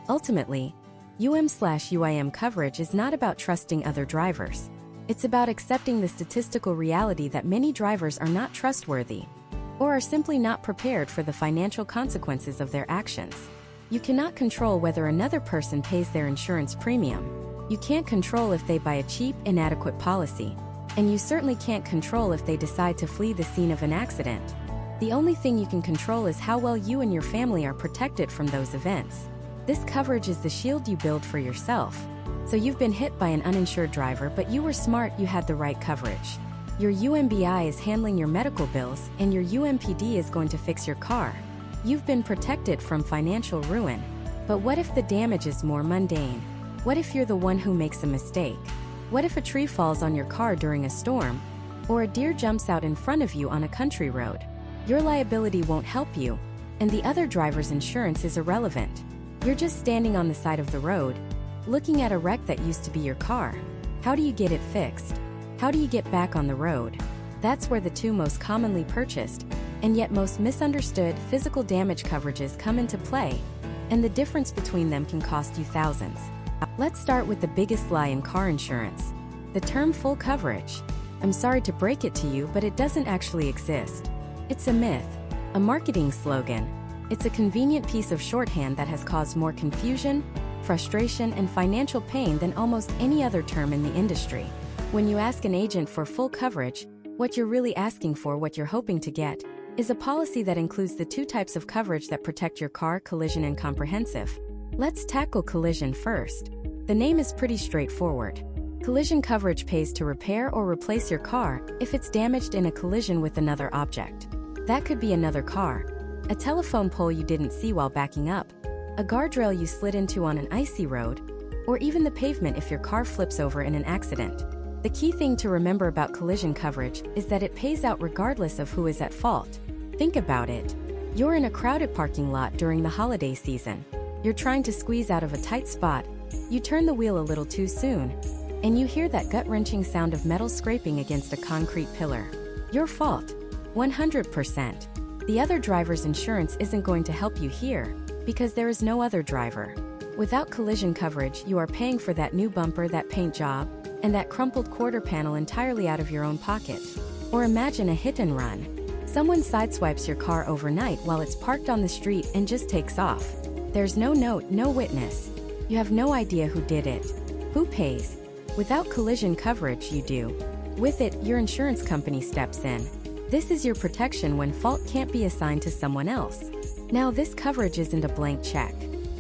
Ultimately, UM/UIM coverage is not about trusting other drivers. It's about accepting the statistical reality that many drivers are not trustworthy, or are simply not prepared for the financial consequences of their actions. You cannot control whether another person pays their insurance premium. You can't control if they buy a cheap, inadequate policy. And you certainly can't control if they decide to flee the scene of an accident. The only thing you can control is how well you and your family are protected from those events. This coverage is the shield you build for yourself. So you've been hit by an uninsured driver, but you were smart, you had the right coverage. Your UMBI is handling your medical bills, and your UMPD is going to fix your car. You've been protected from financial ruin. But what if the damage is more mundane? What if you're the one who makes a mistake? What if a tree falls on your car during a storm? Or a deer jumps out in front of you on a country road? Your liability won't help you, and the other driver's insurance is irrelevant. You're just standing on the side of the road, looking at a wreck that used to be your car. How do you get it fixed? How do you get back on the road? That's where the 2 most commonly purchased, and yet most misunderstood, physical damage coverages come into play, and the difference between them can cost you thousands. Let's start with the biggest lie in car insurance: the term full coverage. I'm sorry to break it to you, but it doesn't actually exist. It's a myth, a marketing slogan. It's a convenient piece of shorthand that has caused more confusion, frustration, and financial pain than almost any other term in the industry. When you ask an agent for full coverage, what you're really asking for, what you're hoping to get, is a policy that includes the 2 types of coverage that protect your car: collision and comprehensive. Let's tackle collision first. The name is pretty straightforward. Collision coverage pays to repair or replace your car if it's damaged in a collision with another object. That could be another car, a telephone pole you didn't see while backing up, a guardrail you slid into on an icy road, or even the pavement if your car flips over in an accident. The key thing to remember about collision coverage is that it pays out regardless of who is at fault. Think about it. You're in a crowded parking lot during the holiday season. You're trying to squeeze out of a tight spot. You turn the wheel a little too soon, and you hear that gut-wrenching sound of metal scraping against a concrete pillar. Your fault. 100%. The other driver's insurance isn't going to help you here, because there is no other driver. Without collision coverage, you are paying for that new bumper, that paint job, and that crumpled quarter panel entirely out of your own pocket. Or imagine a hit and run. Someone sideswipes your car overnight while it's parked on the street and just takes off. There's no note, no witness. You have no idea who did it. Who pays? Without collision coverage, you do. With it, your insurance company steps in. This is your protection when fault can't be assigned to someone else. Now, this coverage isn't a blank check.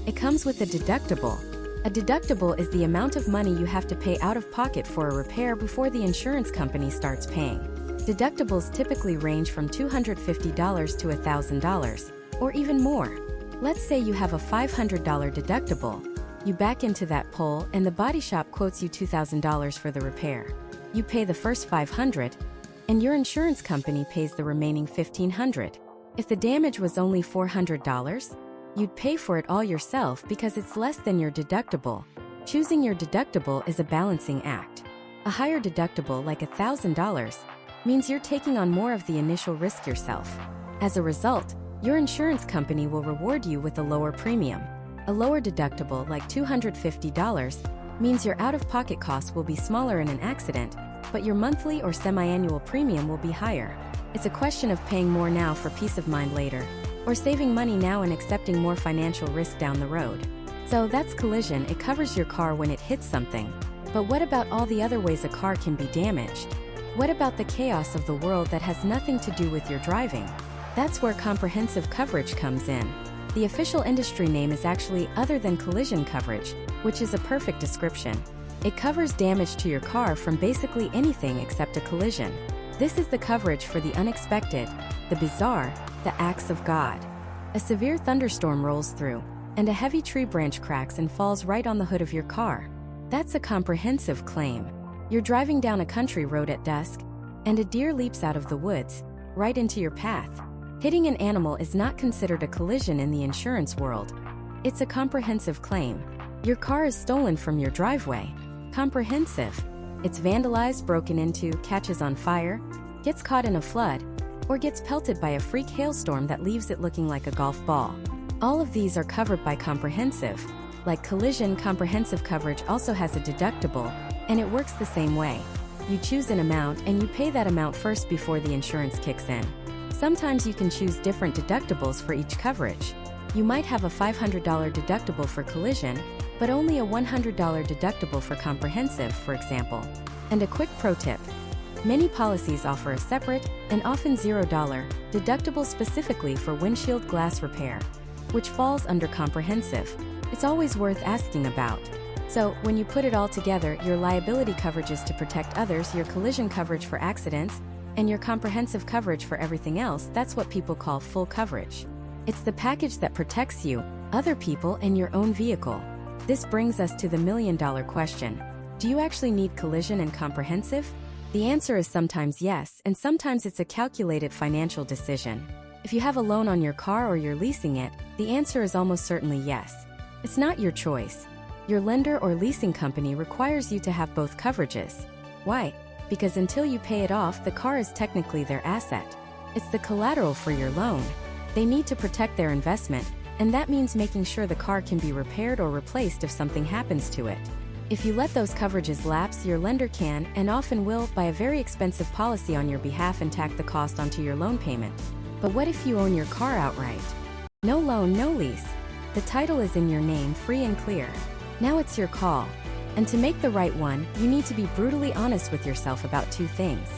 It comes with a deductible. A deductible is the amount of money you have to pay out of pocket for a repair before the insurance company starts paying. Deductibles typically range from $250 to $1,000, or even more. Let's say you have a $500 deductible. You back into that pole and the body shop quotes you $2,000 for the repair. You pay the first $500, and your insurance company pays the remaining $1,500. If the damage was only $400, you'd pay for it all yourself because it's less than your deductible. Choosing your deductible is a balancing act. A higher deductible, like $1,000, means you're taking on more of the initial risk yourself. As a result, your insurance company will reward you with a lower premium. A lower deductible, like $250, means your out-of-pocket costs will be smaller in an accident, but your monthly or semi-annual premium will be higher. It's a question of paying more now for peace of mind later, or saving money now and accepting more financial risk down the road. So that's collision. It covers your car when it hits something. But what about all the other ways a car can be damaged? What about the chaos of the world that has nothing to do with your driving? That's where comprehensive coverage comes in. The official industry name is actually other than collision coverage, which is a perfect description. It covers damage to your car from basically anything except a collision. This is the coverage for the unexpected, the bizarre, the acts of God. A severe thunderstorm rolls through, and a heavy tree branch cracks and falls right on the hood of your car. That's a comprehensive claim. You're driving down a country road at dusk, and a deer leaps out of the woods, right into your path. Hitting an animal is not considered a collision in the insurance world. It's a comprehensive claim. Your car is stolen from your driveway. Comprehensive. It's vandalized, broken into, catches on fire, gets caught in a flood, or gets pelted by a freak hailstorm that leaves it looking like a golf ball. All of these are covered by comprehensive. Like collision, comprehensive coverage also has a deductible, and it works the same way. You choose an amount and you pay that amount first before the insurance kicks in. Sometimes you can choose different deductibles for each coverage. You might have a $500 deductible for collision, but only a $100 deductible for comprehensive, for example. And a quick pro tip. Many policies offer a separate, and often $0 deductible specifically for windshield glass repair, which falls under comprehensive. It's always worth asking about. So, when you put it all together, your liability coverage is to protect others, your collision coverage for accidents, and your comprehensive coverage for everything else. That's what people call full coverage. It's the package that protects you, other people, and your own vehicle. This brings us to the million-dollar question. Do you actually need collision and comprehensive? The answer is sometimes yes, and sometimes it's a calculated financial decision. If you have a loan on your car or you're leasing it, the answer is almost certainly yes. It's not your choice. Your lender or leasing company requires you to have both coverages. Why? Because until you pay it off, the car is technically their asset. It's the collateral for your loan. They need to protect their investment, and that means making sure the car can be repaired or replaced if something happens to it. If you let those coverages lapse, your lender can, and often will, buy a very expensive policy on your behalf and tack the cost onto your loan payment. But what if you own your car outright? No loan, no lease. The title is in your name, free and clear. Now it's your call. And to make the right one, you need to be brutally honest with yourself about two things: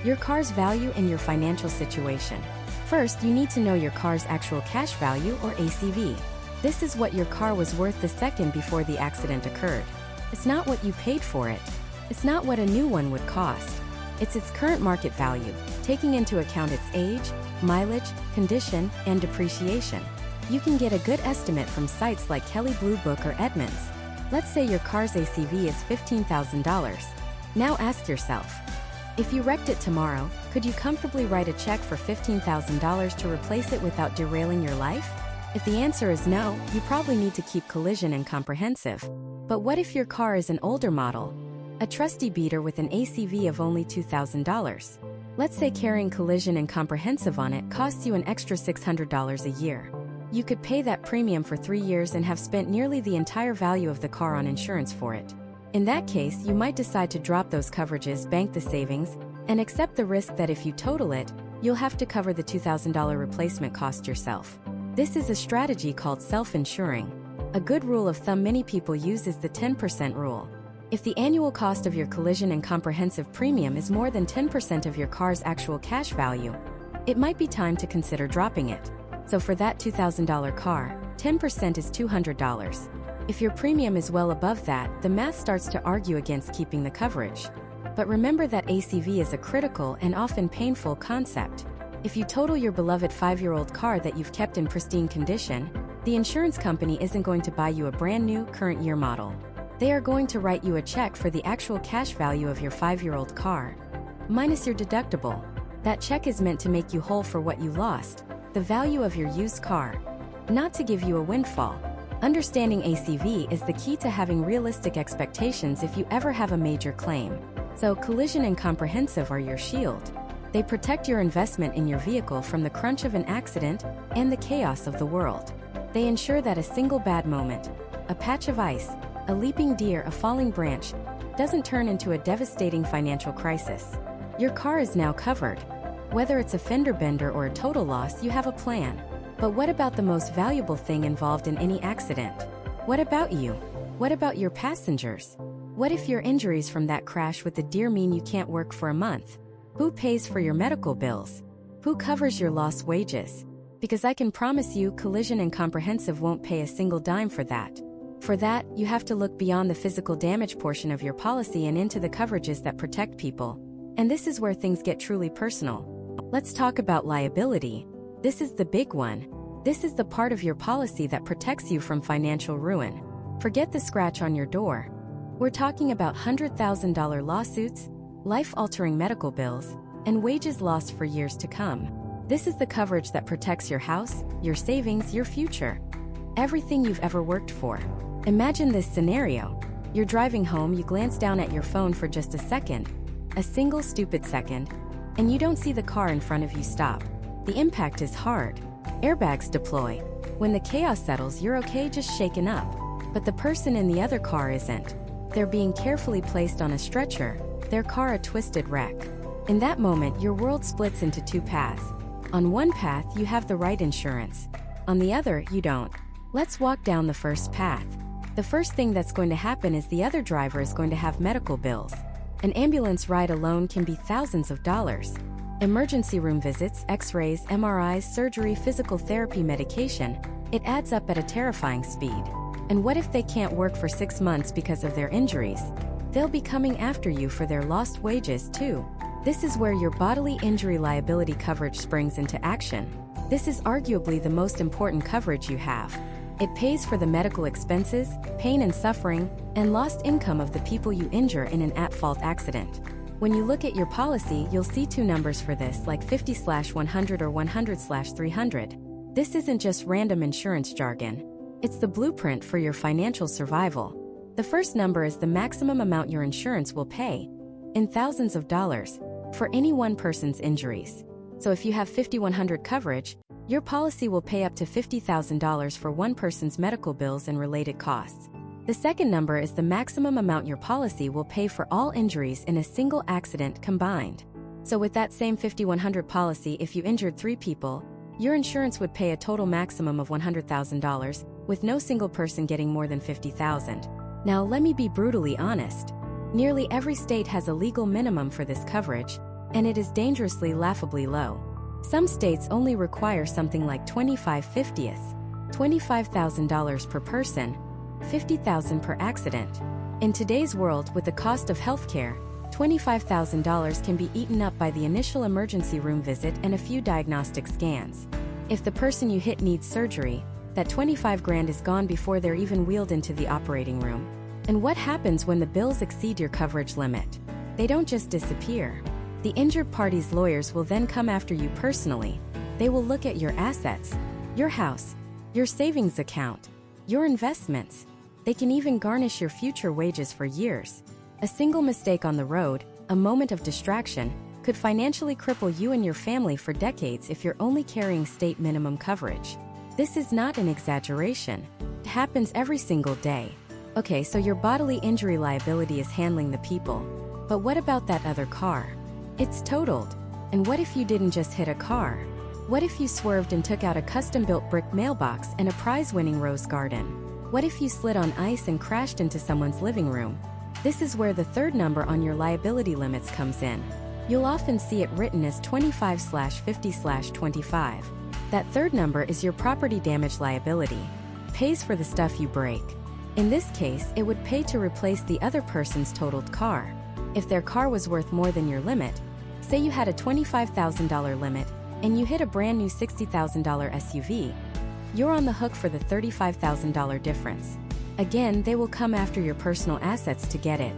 your car's value and your financial situation. First, you need to know your car's actual cash value, or ACV. This is what your car was worth the second before the accident occurred. It's not what you paid for it. It's not what a new one would cost. It's its current market value, taking into account its age, mileage, condition, and depreciation. You can get a good estimate from sites like Kelley Blue Book or Edmunds. Let's say your car's ACV is $15,000. Now ask yourself, if you wrecked it tomorrow, could you comfortably write a check for $15,000 to replace it without derailing your life? If the answer is no, you probably need to keep collision and comprehensive. But what if your car is an older model? A trusty beater with an ACV of only $2,000. Let's say carrying collision and comprehensive on it costs you an extra $600 a year. You could pay that premium for 3 years and have spent nearly the entire value of the car on insurance for it. In that case, you might decide to drop those coverages, bank the savings, and accept the risk that if you total it, you'll have to cover the $2,000 replacement cost yourself. This is a strategy called self-insuring. A good rule of thumb many people use is the 10% rule. If the annual cost of your collision and comprehensive premium is more than 10% of your car's actual cash value, it might be time to consider dropping it. So for that $2,000 car, 10% is $200. If your premium is well above that, the math starts to argue against keeping the coverage. But remember that ACV is a critical and often painful concept. If you total your beloved 5-year-old car that you've kept in pristine condition, the insurance company isn't going to buy you a brand new, current year model. They are going to write you a check for the actual cash value of your 5-year-old car, minus your deductible. That check is meant to make you whole for what you lost, the value of your used car, not to give you a windfall. Understanding ACV is the key to having realistic expectations if you ever have a major claim. So collision and comprehensive are your shield. They protect your investment in your vehicle from the crunch of an accident and the chaos of the world. They ensure that a single bad moment, a patch of ice, a leaping deer, a falling branch, doesn't turn into a devastating financial crisis. Your car is now covered. Whether it's a fender bender or a total loss, you have a plan. But what about the most valuable thing involved in any accident? What about you? What about your passengers? What if your injuries from that crash with the deer mean you can't work for a month? Who pays for your medical bills? Who covers your lost wages? Because I can promise you, collision and comprehensive won't pay a single dime for that. For that, you have to look beyond the physical damage portion of your policy and into the coverages that protect people. And this is where things get truly personal. Let's talk about liability. This is the big one. This is the part of your policy that protects you from financial ruin. Forget the scratch on your door. We're talking about $100,000 lawsuits, life-altering medical bills, and wages lost for years to come. This is the coverage that protects your house, your savings, your future. Everything you've ever worked for. Imagine this scenario. You're driving home, you glance down at your phone for just a second, a single stupid second, and you don't see the car in front of you stop. The impact is hard. Airbags deploy. When the chaos settles, you're okay, just shaken up. But the person in the other car isn't. They're being carefully placed on a stretcher, their car a twisted wreck. In that moment, your world splits into two paths. On one path, you have the right insurance. On the other, you don't. Let's walk down the first path. The first thing that's going to happen is the other driver is going to have medical bills. An ambulance ride alone can be thousands of dollars. Emergency room visits, x-rays, MRIs, surgery, physical therapy, medication, it adds up at a terrifying speed. And what if they can't work for 6 months because of their injuries? They'll be coming after you for their lost wages too. This is where your bodily injury liability coverage springs into action. This is arguably the most important coverage you have. It pays for the medical expenses, pain and suffering, and lost income of the people you injure in an at-fault accident. When you look at your policy, you'll see two numbers for this, like 50/100 or 100/300. This isn't just random insurance jargon. It's the blueprint for your financial survival. The first number is the maximum amount your insurance will pay, in thousands of dollars, for any one person's injuries. So if you have 50/100 coverage, your policy will pay up to $50,000 for one person's medical bills and related costs. The second number is the maximum amount your policy will pay for all injuries in a single accident combined. So with that same 50/100 policy, if you injured 3 people, your insurance would pay a total maximum of $100,000, with no single person getting more than $50,000. Now let me be brutally honest. Nearly every state has a legal minimum for this coverage, and it is dangerously, laughably low. Some states only require something like 25/50, $25,000 per person, $50,000 per accident. In today's world, with the cost of healthcare, $25,000 can be eaten up by the initial emergency room visit and a few diagnostic scans. If the person you hit needs surgery, that 25 grand is gone before they're even wheeled into the operating room. And what happens when the bills exceed your coverage limit? They don't just disappear. The injured party's lawyers will then come after you personally. They will look at your assets, your house, your savings account, your investments. They can even garnish your future wages for years. A single mistake on the road, a moment of distraction, could financially cripple you and your family for decades if you're only carrying state minimum coverage. This is not an exaggeration. It happens every single day. Okay, so your bodily injury liability is handling the people. But what about that other car? It's totaled. And what if you didn't just hit a car? What if you swerved and took out a custom-built brick mailbox and a prize-winning rose garden? What if you slid on ice and crashed into someone's living room? This is where the third number on your liability limits comes in. You'll often see it written as 25/50/25. That third number is your property damage liability. It pays for the stuff you break. In this case, it would pay to replace the other person's totaled car. If their car was worth more than your limit, say you had a $25,000 limit, and you hit a brand new $60,000 SUV, you're on the hook for the $35,000 difference. Again, they will come after your personal assets to get it.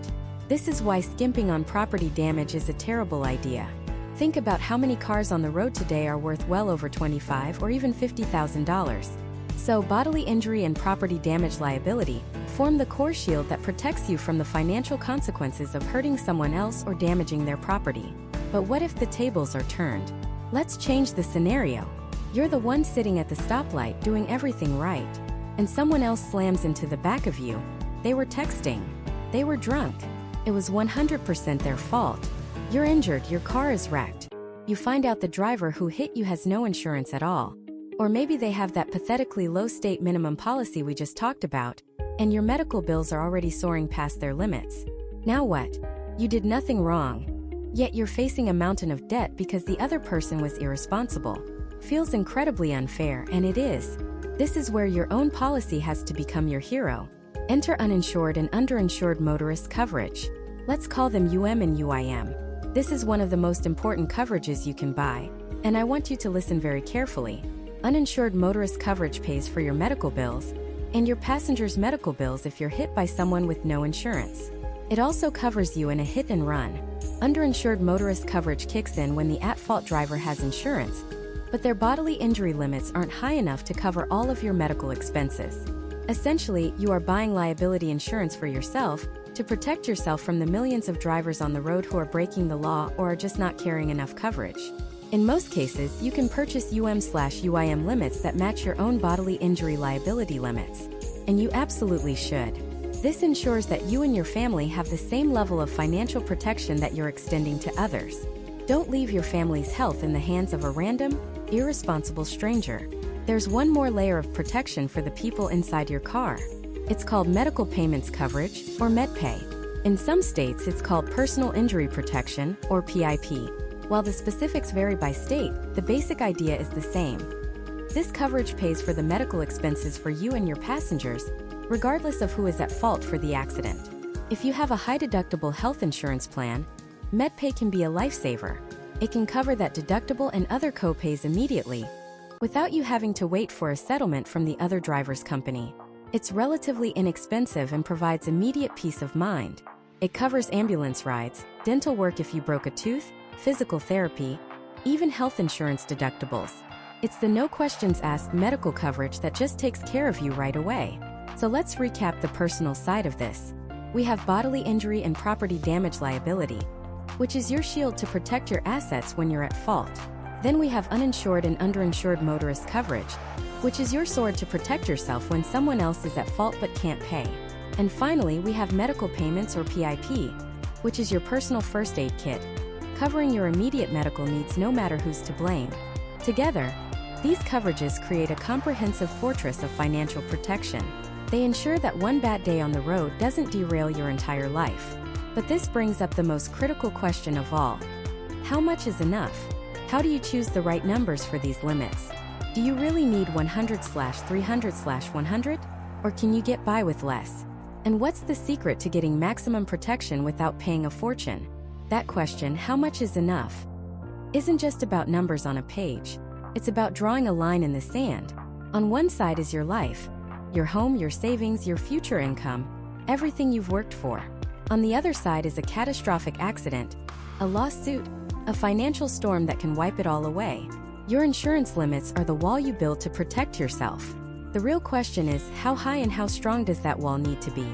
This is why skimping on property damage is a terrible idea. Think about how many cars on the road today are worth well over $25,000 or even $50,000. So bodily injury and property damage liability form the core shield that protects you from the financial consequences of hurting someone else or damaging their property. But what if the tables are turned? Let's change the scenario. You're the one sitting at the stoplight doing everything right, and someone else slams into the back of you. They were texting. They were drunk. It was 100% their fault. You're injured, your car is wrecked. You find out the driver who hit you has no insurance at all. Or maybe they have that pathetically low state minimum policy we just talked about, and your medical bills are already soaring past their limits. Now what? You did nothing wrong. Yet you're facing a mountain of debt because the other person was irresponsible. Feels incredibly unfair, and it is. This is where your own policy has to become your hero. Enter uninsured and underinsured motorist coverage. Let's call them UM and UIM. This is one of the most important coverages you can buy, and I want you to listen very carefully. Uninsured motorist coverage pays for your medical bills and your passenger's medical bills if you're hit by someone with no insurance. It also covers you in a hit and run. Underinsured motorist coverage kicks in when the at-fault driver has insurance, but their bodily injury limits aren't high enough to cover all of your medical expenses. Essentially, you are buying liability insurance for yourself to protect yourself from the millions of drivers on the road who are breaking the law or are just not carrying enough coverage. In most cases, you can purchase UM/UIM limits that match your own bodily injury liability limits. And you absolutely should. This ensures that you and your family have the same level of financial protection that you're extending to others. Don't leave your family's health in the hands of a random, irresponsible stranger. There's one more layer of protection for the people inside your car. It's called medical payments coverage, or MedPay. In some states, it's called personal injury protection, or PIP. While the specifics vary by state, the basic idea is the same. This coverage pays for the medical expenses for you and your passengers, regardless of who is at fault for the accident. If you have a high-deductible health insurance plan, MedPay can be a lifesaver. It can cover that deductible and other co-pays immediately, without you having to wait for a settlement from the other driver's company. It's relatively inexpensive and provides immediate peace of mind. It covers ambulance rides, dental work if you broke a tooth, physical therapy, even health insurance deductibles. It's the no-questions-asked medical coverage that just takes care of you right away. So let's recap the personal side of this. We have bodily injury and property damage liability, which is your shield to protect your assets when you're at fault. Then we have uninsured and underinsured motorist coverage, which is your sword to protect yourself when someone else is at fault but can't pay. And finally, we have medical payments, or PIP, which is your personal first aid kit, covering your immediate medical needs no matter who's to blame. Together, these coverages create a comprehensive fortress of financial protection. They ensure that one bad day on the road doesn't derail your entire life. But this brings up the most critical question of all. How much is enough? How do you choose the right numbers for these limits? Do you really need 100/300/100? Or can you get by with less? And what's the secret to getting maximum protection without paying a fortune? That question, how much is enough, isn't just about numbers on a page. It's about drawing a line in the sand. On one side is your life, your home, your savings, your future income, everything you've worked for. On the other side is a catastrophic accident, a lawsuit, a financial storm that can wipe it all away. Your insurance limits are the wall you build to protect yourself. The real question is, how high and how strong does that wall need to be?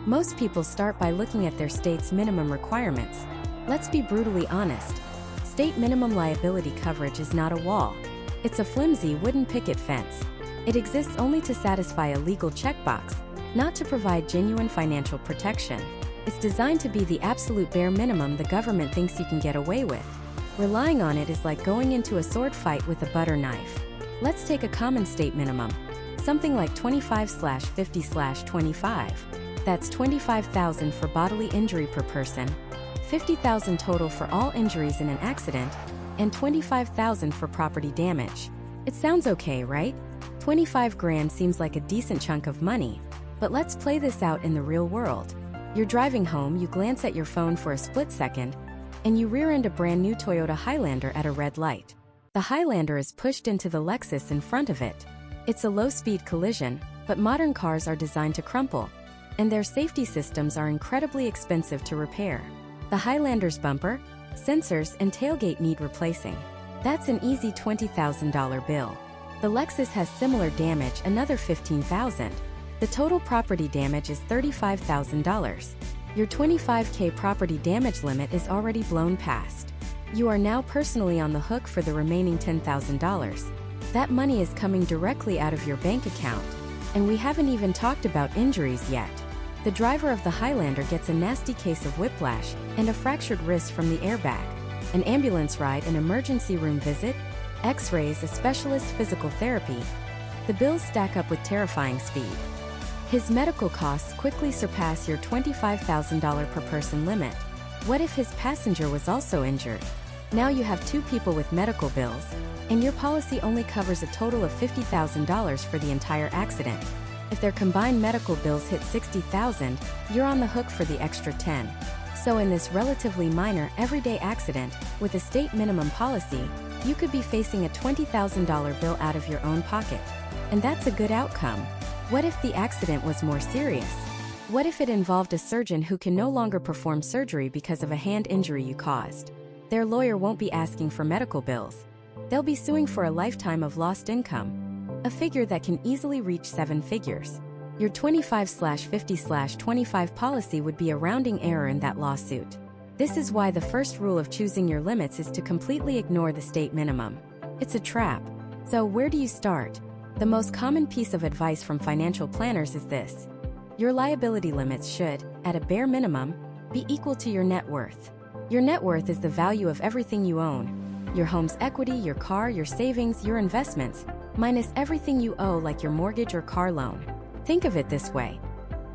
Most people start by looking at their state's minimum requirements. Let's be brutally honest. State minimum liability coverage is not a wall. It's a flimsy wooden picket fence. It exists only to satisfy a legal checkbox, not to provide genuine financial protection. It's designed to be the absolute bare minimum the government thinks you can get away with. Relying on it is like going into a sword fight with a butter knife. Let's take a common state minimum. Something like 25/50/25. That's $25,000 for bodily injury per person, $50,000 total for all injuries in an accident, and $25,000 for property damage. It sounds okay, right? 25 grand seems like a decent chunk of money, but let's play this out in the real world. You're driving home, you glance at your phone for a split second, and you rear-end a brand new Toyota Highlander at a red light. The Highlander is pushed into the Lexus in front of it. It's a low-speed collision, but modern cars are designed to crumple, and their safety systems are incredibly expensive to repair. The Highlander's bumper, sensors, and tailgate need replacing. That's an easy $20,000 bill. The Lexus has similar damage, another $15,000. The total property damage is $35,000. Your $25,000 property damage limit is already blown past. You are now personally on the hook for the remaining $10,000. That money is coming directly out of your bank account. And we haven't even talked about injuries yet. The driver of the Highlander gets a nasty case of whiplash and a fractured wrist from the airbag, an ambulance ride, an emergency room visit, X-rays, a specialist physical therapy. The bills stack up with terrifying speed. His medical costs quickly surpass your $25,000 per person limit. What if his passenger was also injured? Now you have two people with medical bills, and your policy only covers a total of $50,000 for the entire accident. If their combined medical bills hit $60,000, you're on the hook for the extra $10,000. So in this relatively minor, everyday accident, with a state minimum policy, you could be facing a $20,000 bill out of your own pocket. And that's a good outcome. What if the accident was more serious? What if it involved a surgeon who can no longer perform surgery because of a hand injury you caused? Their lawyer won't be asking for medical bills. They'll be suing for a lifetime of lost income, a figure that can easily reach 7 figures. Your 25/50/25 policy would be a rounding error in that lawsuit. This is why the first rule of choosing your limits is to completely ignore the state minimum. It's a trap. So where do you start? The most common piece of advice from financial planners is this: your liability limits should, at a bare minimum, be equal to your net worth. Your net worth is the value of everything you own. Your home's equity, your car, your savings, your investments, minus everything you owe like your mortgage or car loan. Think of it this way.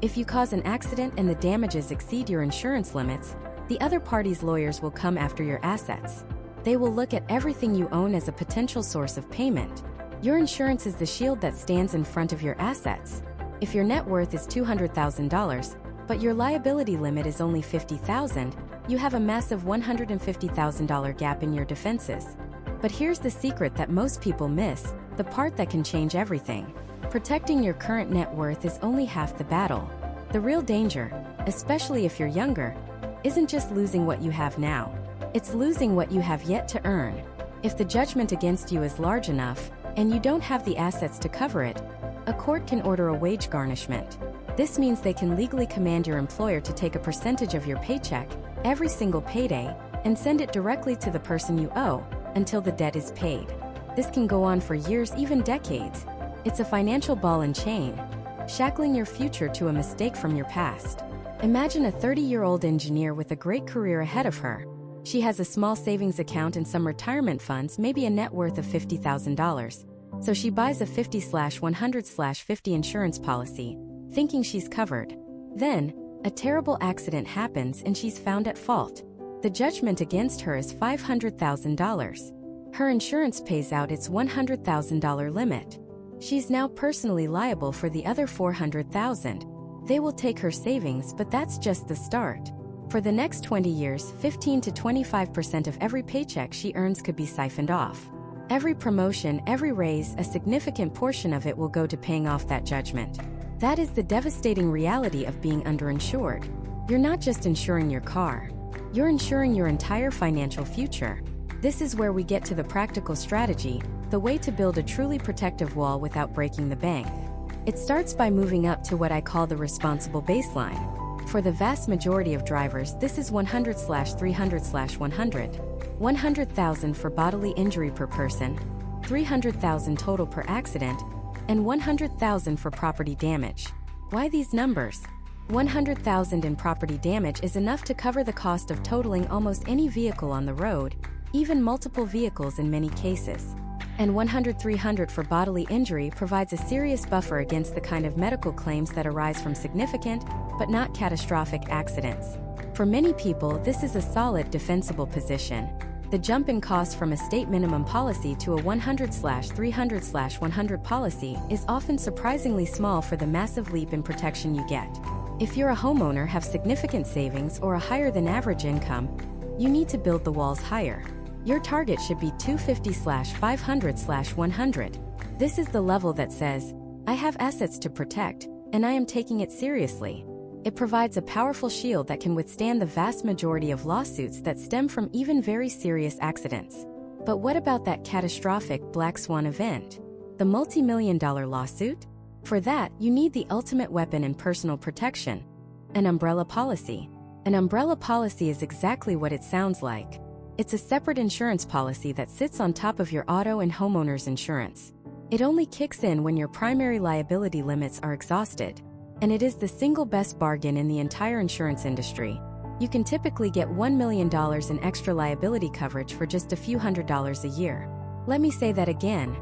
If you cause an accident and the damages exceed your insurance limits, the other party's lawyers will come after your assets. They will look at everything you own as a potential source of payment. Your insurance is the shield that stands in front of your assets. If your net worth is $200,000, but your liability limit is only $50,000, you have a massive $150,000 gap in your defenses. But here's the secret that most people miss, the part that can change everything. Protecting your current net worth is only half the battle. The real danger, especially if you're younger, isn't just losing what you have now. It's losing what you have yet to earn. If the judgment against you is large enough, and you don't have the assets to cover it, a court can order a wage garnishment. This means they can legally command your employer to take a percentage of your paycheck, every single payday, and send it directly to the person you owe, until the debt is paid. This can go on for years, even decades. It's a financial ball and chain, shackling your future to a mistake from your past. Imagine a 30-year-old engineer with a great career ahead of her. She has a small savings account and some retirement funds, maybe a net worth of $50,000. So she buys a 50/100/50 insurance policy, thinking she's covered. Then, a terrible accident happens and she's found at fault. The judgment against her is $500,000. Her insurance pays out its $100,000 limit. She's now personally liable for the other $400,000. They will take her savings, but that's just the start. For the next 20 years, 15 to 25% of every paycheck she earns could be siphoned off. Every promotion, every raise, a significant portion of it will go to paying off that judgment. That is the devastating reality of being underinsured. You're not just insuring your car. You're insuring your entire financial future. This is where we get to the practical strategy, the way to build a truly protective wall without breaking the bank. It starts by moving up to what I call the responsible baseline. For the vast majority of drivers, this is 100/300/100. 100,000 for bodily injury per person, 300,000 total per accident, and 100,000 for property damage. Why these numbers? 100,000 in property damage is enough to cover the cost of totaling almost any vehicle on the road, even multiple vehicles in many cases. And 100/300 for bodily injury provides a serious buffer against the kind of medical claims that arise from significant, but not catastrophic accidents. For many people, this is a solid, defensible position. The jump in cost from a state minimum policy to a 100/300/100 policy is often surprisingly small for the massive leap in protection you get. If you're a homeowner, have significant savings, or a higher than average income, you need to build the walls higher. Your target should be 250/500/100. This is the level that says, I have assets to protect, and I am taking it seriously. It provides a powerful shield that can withstand the vast majority of lawsuits that stem from even very serious accidents. But what about that catastrophic black swan event? The multi-million-dollar lawsuit? For that, you need the ultimate weapon in personal protection: an umbrella policy. An umbrella policy is exactly what it sounds like. It's a separate insurance policy that sits on top of your auto and homeowner's insurance. It only kicks in when your primary liability limits are exhausted. And it is the single best bargain in the entire insurance industry. You can typically get $1 million in extra liability coverage for just a few $100s a year. Let me say that again.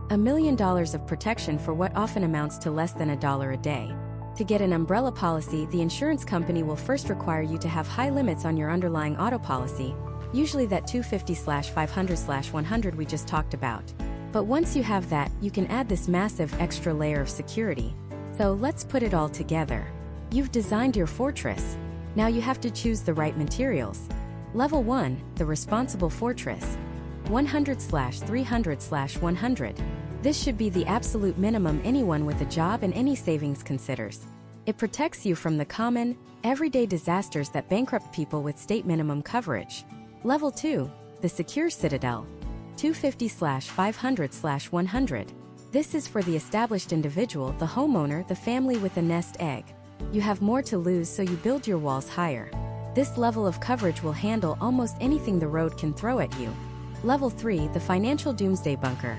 $1 million of protection for what often amounts to less than $1 a day. To get an umbrella policy, the insurance company will first require you to have high limits on your underlying auto policy, usually that 250/500/100 we just talked about. But once you have that, you can add this massive extra layer of security. So let's put it all together. You've designed your fortress. Now you have to choose the right materials. Level 1, the responsible fortress. 100/300/100. This should be the absolute minimum anyone with a job and any savings considers. It protects you from the common, everyday disasters that bankrupt people with state minimum coverage. Level 2, the secure citadel. 250/500/100. This is for the established individual, the homeowner, the family with a nest egg. You have more to lose, so you build your walls higher. This level of coverage will handle almost anything the road can throw at you. Level 3, the financial doomsday bunker.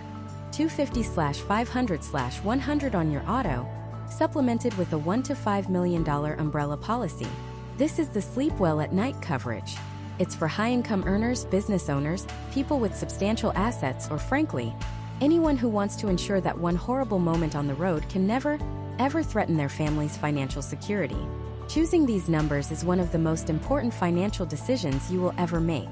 250/500/100 on your auto, supplemented with a $1 to $5 million umbrella policy. This is the sleep well at night coverage. It's for high-income earners, business owners, people with substantial assets, or frankly, anyone who wants to ensure that one horrible moment on the road can never, ever threaten their family's financial security. Choosing these numbers is one of the most important financial decisions you will ever make.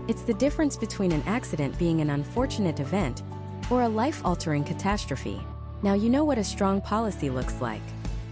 It's the difference between an accident being an unfortunate event or a life-altering catastrophe. Now you know what a strong policy looks like.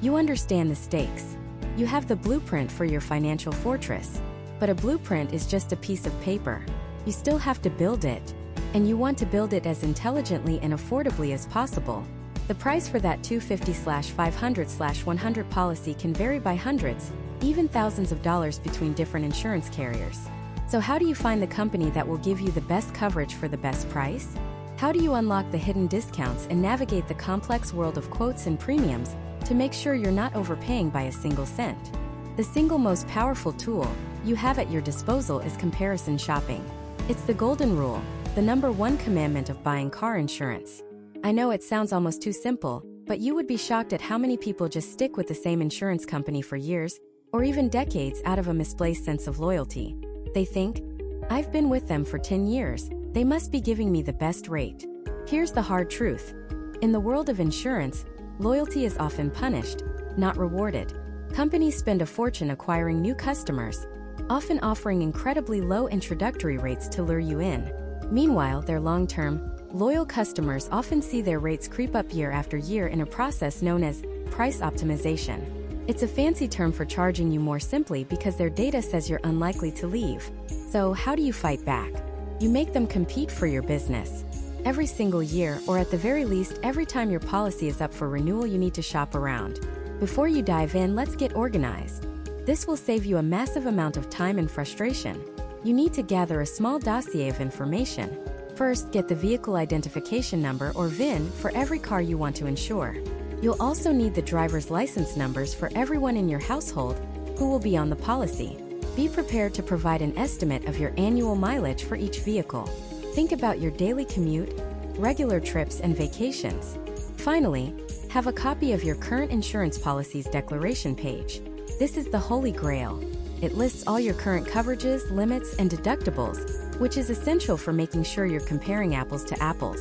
You understand the stakes. You have the blueprint for your financial fortress. But a blueprint is just a piece of paper. You still have to build it. And you want to build it as intelligently and affordably as possible. The price for that 250/500/100 policy can vary by hundreds, even thousands of dollars between different insurance carriers. So how do you find the company that will give you the best coverage for the best price? How do you unlock the hidden discounts and navigate the complex world of quotes and premiums to make sure you're not overpaying by a single cent? The single most powerful tool you have at your disposal is comparison shopping. It's the golden rule, the #1 commandment of buying car insurance. I know it sounds almost too simple, but you would be shocked at how many people just stick with the same insurance company for years, or even decades, out of a misplaced sense of loyalty. They think, I've been with them for 10 years, they must be giving me the best rate. Here's the hard truth. In the world of insurance, loyalty is often punished, not rewarded. Companies spend a fortune acquiring new customers, often offering incredibly low introductory rates to lure you in. Meanwhile, their long-term, loyal customers often see their rates creep up year after year in a process known as price optimization. It's a fancy term for charging you more simply because their data says you're unlikely to leave. So how do you fight back? You make them compete for your business. Every single year, or at the very least every time your policy is up for renewal, you need to shop around. Before you dive in, let's get organized. This will save you a massive amount of time and frustration. You need to gather a small dossier of information. First, get the vehicle identification number or VIN for every car you want to insure. You'll also need the driver's license numbers for everyone in your household who will be on the policy. Be prepared to provide an estimate of your annual mileage for each vehicle. Think about your daily commute, regular trips, and vacations. Finally, have a copy of your current insurance policy's declaration page. This is the holy grail. It lists all your current coverages, limits, and deductibles, which is essential for making sure you're comparing apples to apples.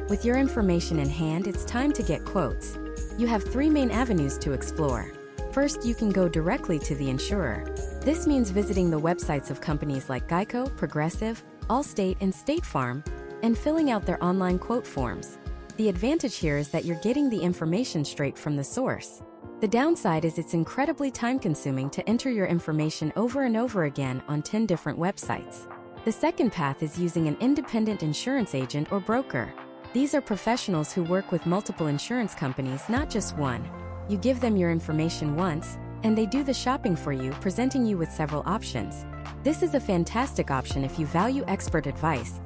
With your information in hand, it's time to get quotes. You have 3 main avenues to explore. First, you can go directly to the insurer. This means visiting the websites of companies like Geico, Progressive, Allstate, and State Farm, and filling out their online quote forms. The advantage here is that you're getting the information straight from the source. The downside is it's incredibly time-consuming to enter your information over and over again on 10 different websites. The second path is using an independent insurance agent or broker. These are professionals who work with multiple insurance companies, not just one. You give them your information once, and they do the shopping for you, presenting you with several options. This is a fantastic option if you value expert advice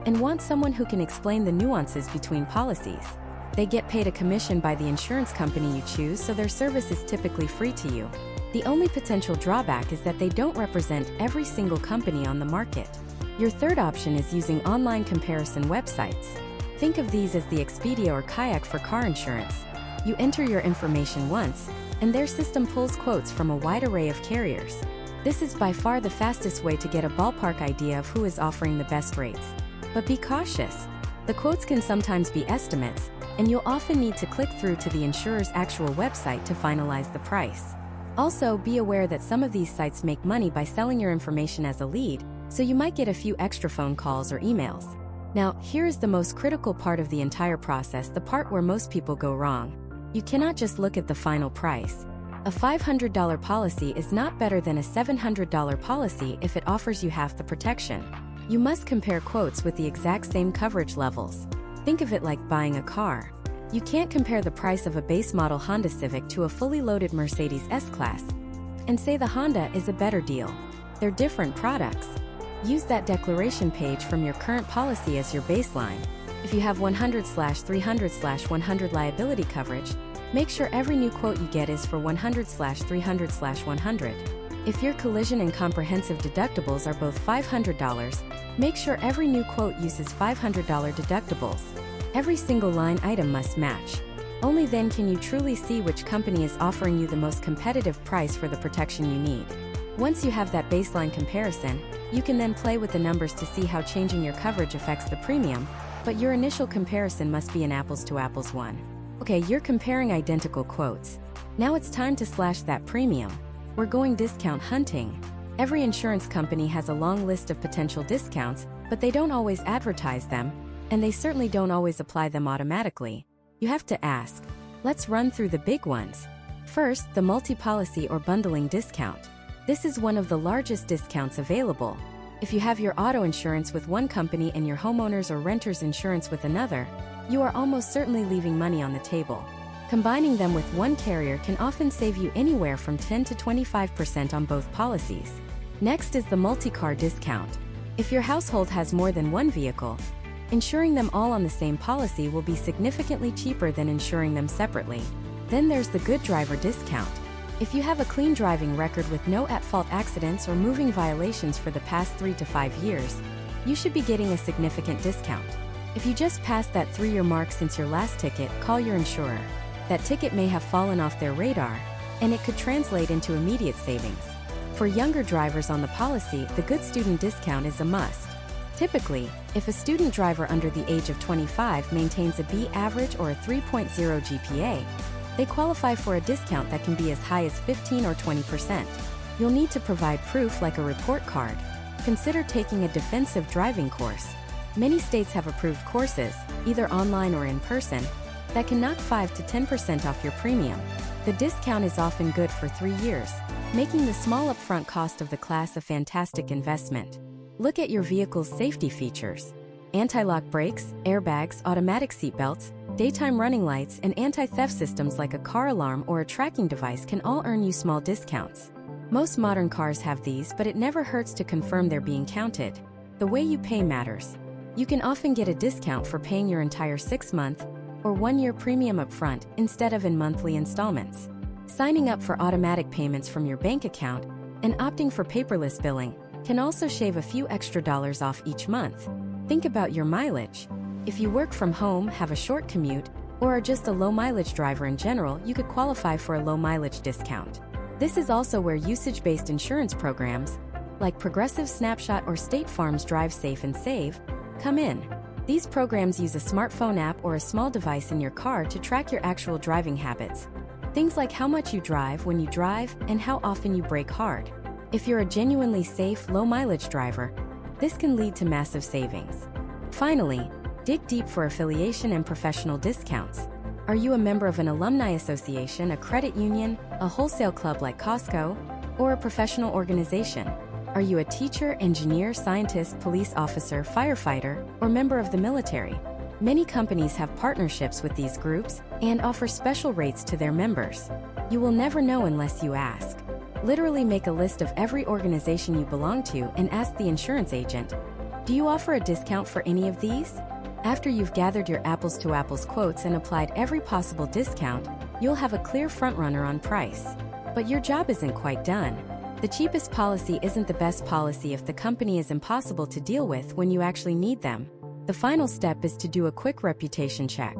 and want someone who can explain the nuances between policies. They get paid a commission by the insurance company you choose, so their service is typically free to you. The only potential drawback is that they don't represent every single company on the market. Your third option is using online comparison websites. Think of these as the Expedia or Kayak for car insurance. You enter your information once, and their system pulls quotes from a wide array of carriers. This is by far the fastest way to get a ballpark idea of who is offering the best rates. But be cautious. The quotes can sometimes be estimates, and you'll often need to click through to the insurer's actual website to finalize the price. Also, be aware that some of these sites make money by selling your information as a lead, so you might get a few extra phone calls or emails. Now, here is the most critical part of the entire process, the part where most people go wrong. You cannot just look at the final price. A $500 policy is not better than a $700 policy if it offers you half the protection. You must compare quotes with the exact same coverage levels. Think of it like buying a car. You can't compare the price of a base model Honda Civic to a fully loaded Mercedes S-Class and say the Honda is a better deal. They're different products. Use that declaration page from your current policy as your baseline. If you have 100/300/100 liability coverage, make sure every new quote you get is for 100/300/100. If your collision and comprehensive deductibles are both $500, make sure every new quote uses $500 deductibles. Every single line item must match. Only then can you truly see which company is offering you the most competitive price for the protection you need. Once you have that baseline comparison, you can then play with the numbers to see how changing your coverage affects the premium, but your initial comparison must be an apples-to-apples one. Okay, you're comparing identical quotes. Now it's time to slash that premium. We're going discount hunting. Every insurance company has a long list of potential discounts, but they don't always advertise them, and they certainly don't always apply them automatically. You have to ask. Let's run through the big ones. First, the multi-policy or bundling discount. This is one of the largest discounts available. If you have your auto insurance with one company and your homeowners or renters insurance with another, you are almost certainly leaving money on the table. Combining them with one carrier can often save you anywhere from 10 to 25% on both policies. Next is the multi-car discount. If your household has more than one vehicle, insuring them all on the same policy will be significantly cheaper than insuring them separately. Then there's the good driver discount. If you have a clean driving record with no at-fault accidents or moving violations for the past 3 to 5 years, you should be getting a significant discount. If you just passed that 3-year mark since your last ticket, call your insurer. That ticket may have fallen off their radar, and it could translate into immediate savings. For younger drivers on the policy, the good student discount is a must. Typically, if a student driver under the age of 25 maintains a B average or a 3.0 GPA, they qualify for a discount that can be as high as 15 or 20%. You'll need to provide proof like a report card. Consider taking a defensive driving course. Many states have approved courses, either online or in person, that can knock 5 to 10% off your premium. The discount is often good for 3 years, making the small upfront cost of the class a fantastic investment. Look at your vehicle's safety features. Anti-lock brakes, airbags, automatic seatbelts, daytime running lights, and anti-theft systems like a car alarm or a tracking device can all earn you small discounts. Most modern cars have these, but it never hurts to confirm they're being counted. The way you pay matters. You can often get a discount for paying your entire 6-month or 1-year premium upfront instead of in monthly installments. Signing up for automatic payments from your bank account and opting for paperless billing can also shave a few extra dollars off each month. Think about your mileage. If you work from home, have a short commute, or are just a low-mileage driver in general, you could qualify for a low-mileage discount. This is also where usage-based insurance programs, like Progressive Snapshot or State Farm's Drive Safe and Save, come in. These programs use a smartphone app or a small device in your car to track your actual driving habits. Things like how much you drive when you drive and how often you brake hard. If you're a genuinely safe, low-mileage driver, this can lead to massive savings. Finally, dig deep for affiliation and professional discounts. Are you a member of an alumni association, a credit union, a wholesale club like Costco, or a professional organization? Are you a teacher, engineer, scientist, police officer, firefighter, or member of the military? Many companies have partnerships with these groups and offer special rates to their members. You will never know unless you ask. Literally make a list of every organization you belong to and ask the insurance agent, do you offer a discount for any of these? After you've gathered your apples-to-apples quotes and applied every possible discount, you'll have a clear frontrunner on price. But your job isn't quite done. The cheapest policy isn't the best policy if the company is impossible to deal with when you actually need them. The final step is to do a quick reputation check.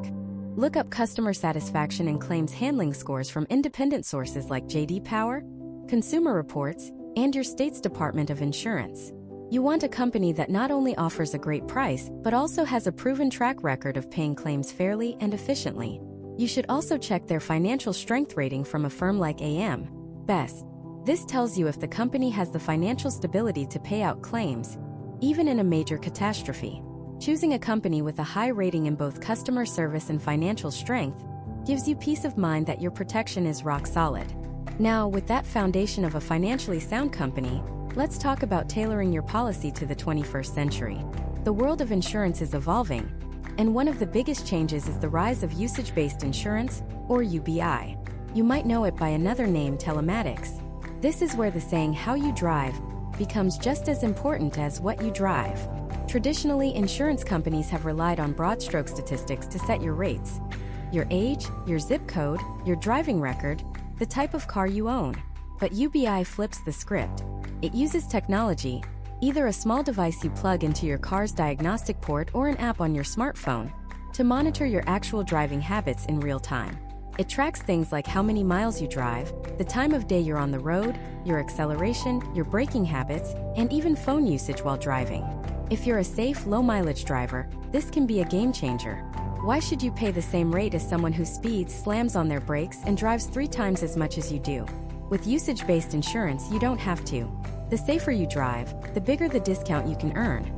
Look up customer satisfaction and claims handling scores from independent sources like J.D. Power, Consumer Reports, and your state's Department of Insurance. You want a company that not only offers a great price, but also has a proven track record of paying claims fairly and efficiently. You should also check their financial strength rating from a firm like AM Best. This tells you if the company has the financial stability to pay out claims, even in a major catastrophe. Choosing a company with a high rating in both customer service and financial strength gives you peace of mind that your protection is rock solid. Now, with that foundation of a financially sound company, let's talk about tailoring your policy to the 21st century. The world of insurance is evolving, and one of the biggest changes is the rise of usage-based insurance, or UBI. You might know it by another name, telematics. This is where the saying, how you drive, becomes just as important as what you drive. Traditionally, insurance companies have relied on broad stroke statistics to set your rates. Your age, your zip code, your driving record, the type of car you own. But UBI flips the script. It uses technology, either a small device you plug into your car's diagnostic port or an app on your smartphone, to monitor your actual driving habits in real time. It tracks things like how many miles you drive, the time of day you're on the road, your acceleration, your braking habits, and even phone usage while driving. If you're a safe, low-mileage driver, this can be a game changer. Why should you pay the same rate as someone who speeds, slams on their brakes, and drives 3 times as much as you do? With usage-based insurance, you don't have to. The safer you drive, the bigger the discount you can earn.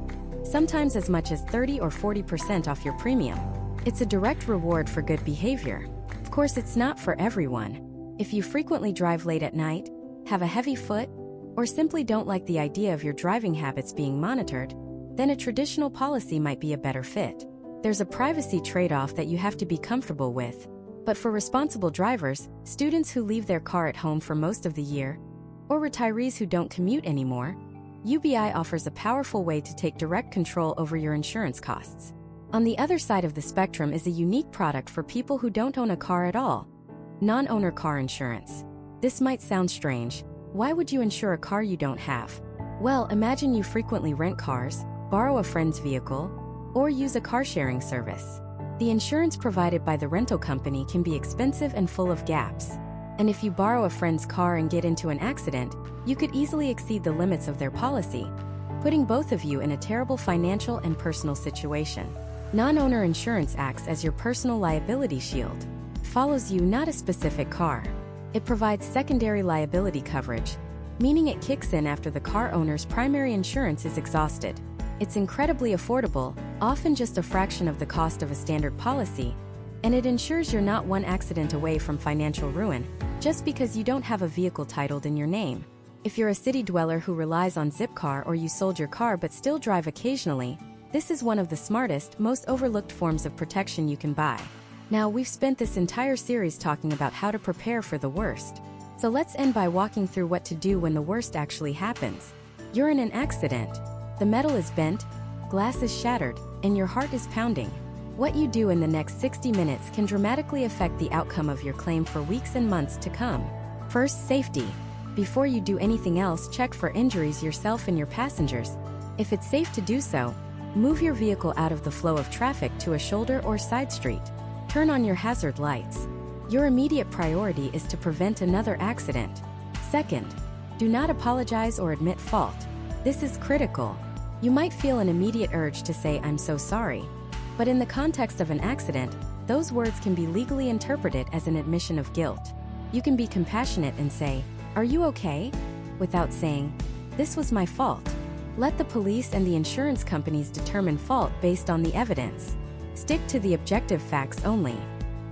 Sometimes as much as 30 or 40% off your premium. It's a direct reward for good behavior. Of course, it's not for everyone. If you frequently drive late at night, have a heavy foot, or simply don't like the idea of your driving habits being monitored, then a traditional policy might be a better fit. There's a privacy trade-off that you have to be comfortable with. But for responsible drivers, students who leave their car at home for most of the year, or retirees who don't commute anymore, UBI offers a powerful way to take direct control over your insurance costs. On the other side of the spectrum is a unique product for people who don't own a car at all: non-owner car insurance. This might sound strange. Why would you insure a car you don't have? Well, imagine you frequently rent cars, borrow a friend's vehicle, or use a car-sharing service. The insurance provided by the rental company can be expensive and full of gaps. And if you borrow a friend's car and get into an accident, you could easily exceed the limits of their policy, putting both of you in a terrible financial and personal situation. Non-owner insurance acts as your personal liability shield. It follows you, not a specific car. It provides secondary liability coverage, meaning it kicks in after the car owner's primary insurance is exhausted. It's incredibly affordable, often just a fraction of the cost of a standard policy, And it ensures you're not one accident away from financial ruin, just because you don't have a vehicle titled in your name. If you're a city dweller who relies on Zipcar, or you sold your car but still drive occasionally, this is one of the smartest, most overlooked forms of protection you can buy. Now, we've spent this entire series talking about how to prepare for the worst. So let's end by walking through what to do when the worst actually happens. You're in an accident. The metal is bent, glass is shattered, and your heart is pounding. What you do in the next 60 minutes can dramatically affect the outcome of your claim for weeks and months to come. First, safety. Before you do anything else, check for injuries yourself and your passengers. If it's safe to do so, move your vehicle out of the flow of traffic to a shoulder or side street. Turn on your hazard lights. Your immediate priority is to prevent another accident. Second, do not apologize or admit fault. This is critical. You might feel an immediate urge to say, "I'm so sorry." But in the context of an accident, those words can be legally interpreted as an admission of guilt. You can be compassionate and say, "Are you okay?" without saying, "This was my fault." Let the police and the insurance companies determine fault based on the evidence. Stick to the objective facts only.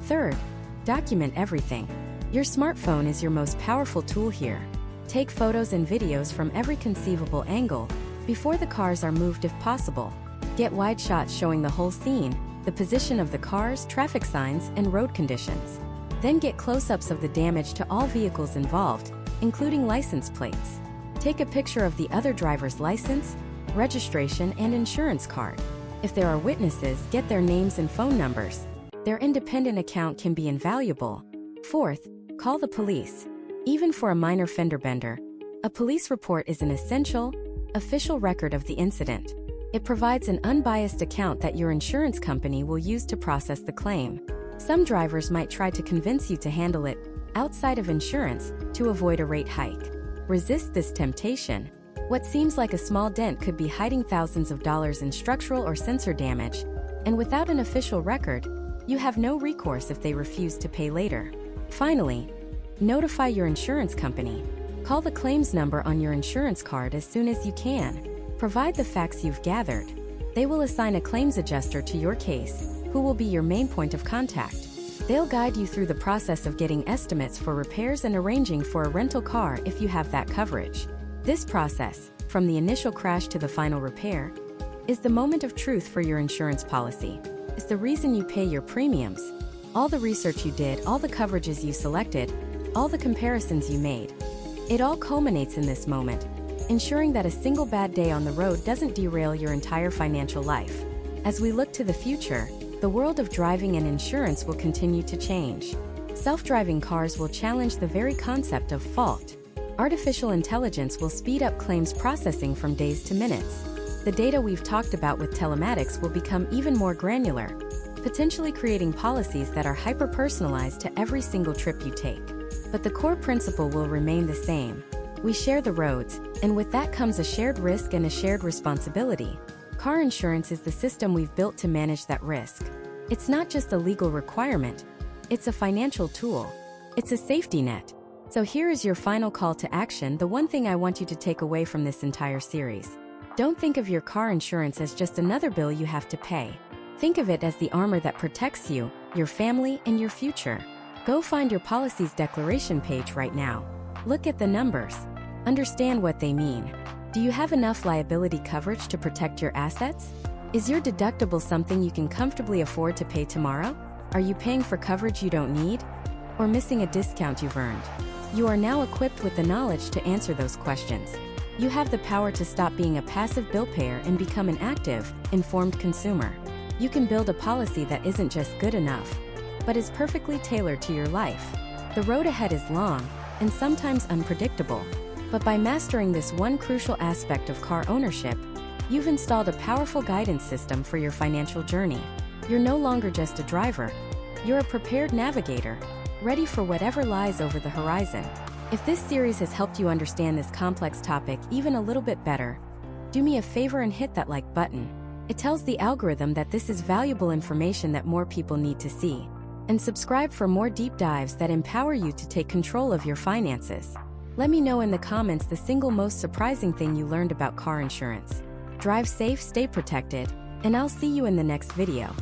Third, document everything. Your smartphone is your most powerful tool here. Take photos and videos from every conceivable angle before the cars are moved if possible. Get wide shots showing the whole scene, the position of the cars, traffic signs, and road conditions. Then get close-ups of the damage to all vehicles involved, including license plates. Take a picture of the other driver's license, registration, and insurance card. If there are witnesses, get their names and phone numbers. Their independent account can be invaluable. Fourth, call the police. Even for a minor fender bender, a police report is an essential, official record of the incident. It provides an unbiased account that your insurance company will use to process the claim. Some drivers might try to convince you to handle it outside of insurance to avoid a rate hike. Resist this temptation. What seems like a small dent could be hiding thousands of dollars in structural or sensor damage, and without an official record, you have no recourse if they refuse to pay later. Finally, notify your insurance company. Call the claims number on your insurance card as soon as you can. Provide the facts you've gathered. They will assign a claims adjuster to your case, who will be your main point of contact. They'll guide you through the process of getting estimates for repairs and arranging for a rental car if you have that coverage. This process, from the initial crash to the final repair, is the moment of truth for your insurance policy. It's the reason you pay your premiums. All the research you did, all the coverages you selected, all the comparisons you made. It all culminates in this moment, ensuring that a single bad day on the road doesn't derail your entire financial life. As we look to the future, the world of driving and insurance will continue to change. Self-driving cars will challenge the very concept of fault. Artificial intelligence will speed up claims processing from days to minutes. The data we've talked about with telematics will become even more granular, potentially creating policies that are hyper-personalized to every single trip you take. But the core principle will remain the same. We share the roads, and with that comes a shared risk and a shared responsibility. Car insurance is the system we've built to manage that risk. It's not just a legal requirement, it's a financial tool. It's a safety net. So here is your final call to action, the one thing I want you to take away from this entire series. Don't think of your car insurance as just another bill you have to pay. Think of it as the armor that protects you, your family, and your future. Go find your policy's declaration page right now. Look at the numbers. Understand what they mean. Do you have enough liability coverage to protect your assets? Is your deductible something you can comfortably afford to pay tomorrow? Are you paying for coverage you don't need? Or missing a discount you've earned? You are now equipped with the knowledge to answer those questions. You have the power to stop being a passive bill payer and become an active, informed consumer. You can build a policy that isn't just good enough, but is perfectly tailored to your life. The road ahead is long, and sometimes unpredictable. But by mastering this one crucial aspect of car ownership, you've installed a powerful guidance system for your financial journey. You're no longer just a driver. You're a prepared navigator, ready for whatever lies over the horizon. If this series has helped you understand this complex topic even a little bit better, do me a favor and hit that like button. It tells the algorithm that this is valuable information that more people need to see. And subscribe for more deep dives that empower you to take control of your finances. Let me know in the comments the single most surprising thing you learned about car insurance. Drive safe, stay protected, and I'll see you in the next video.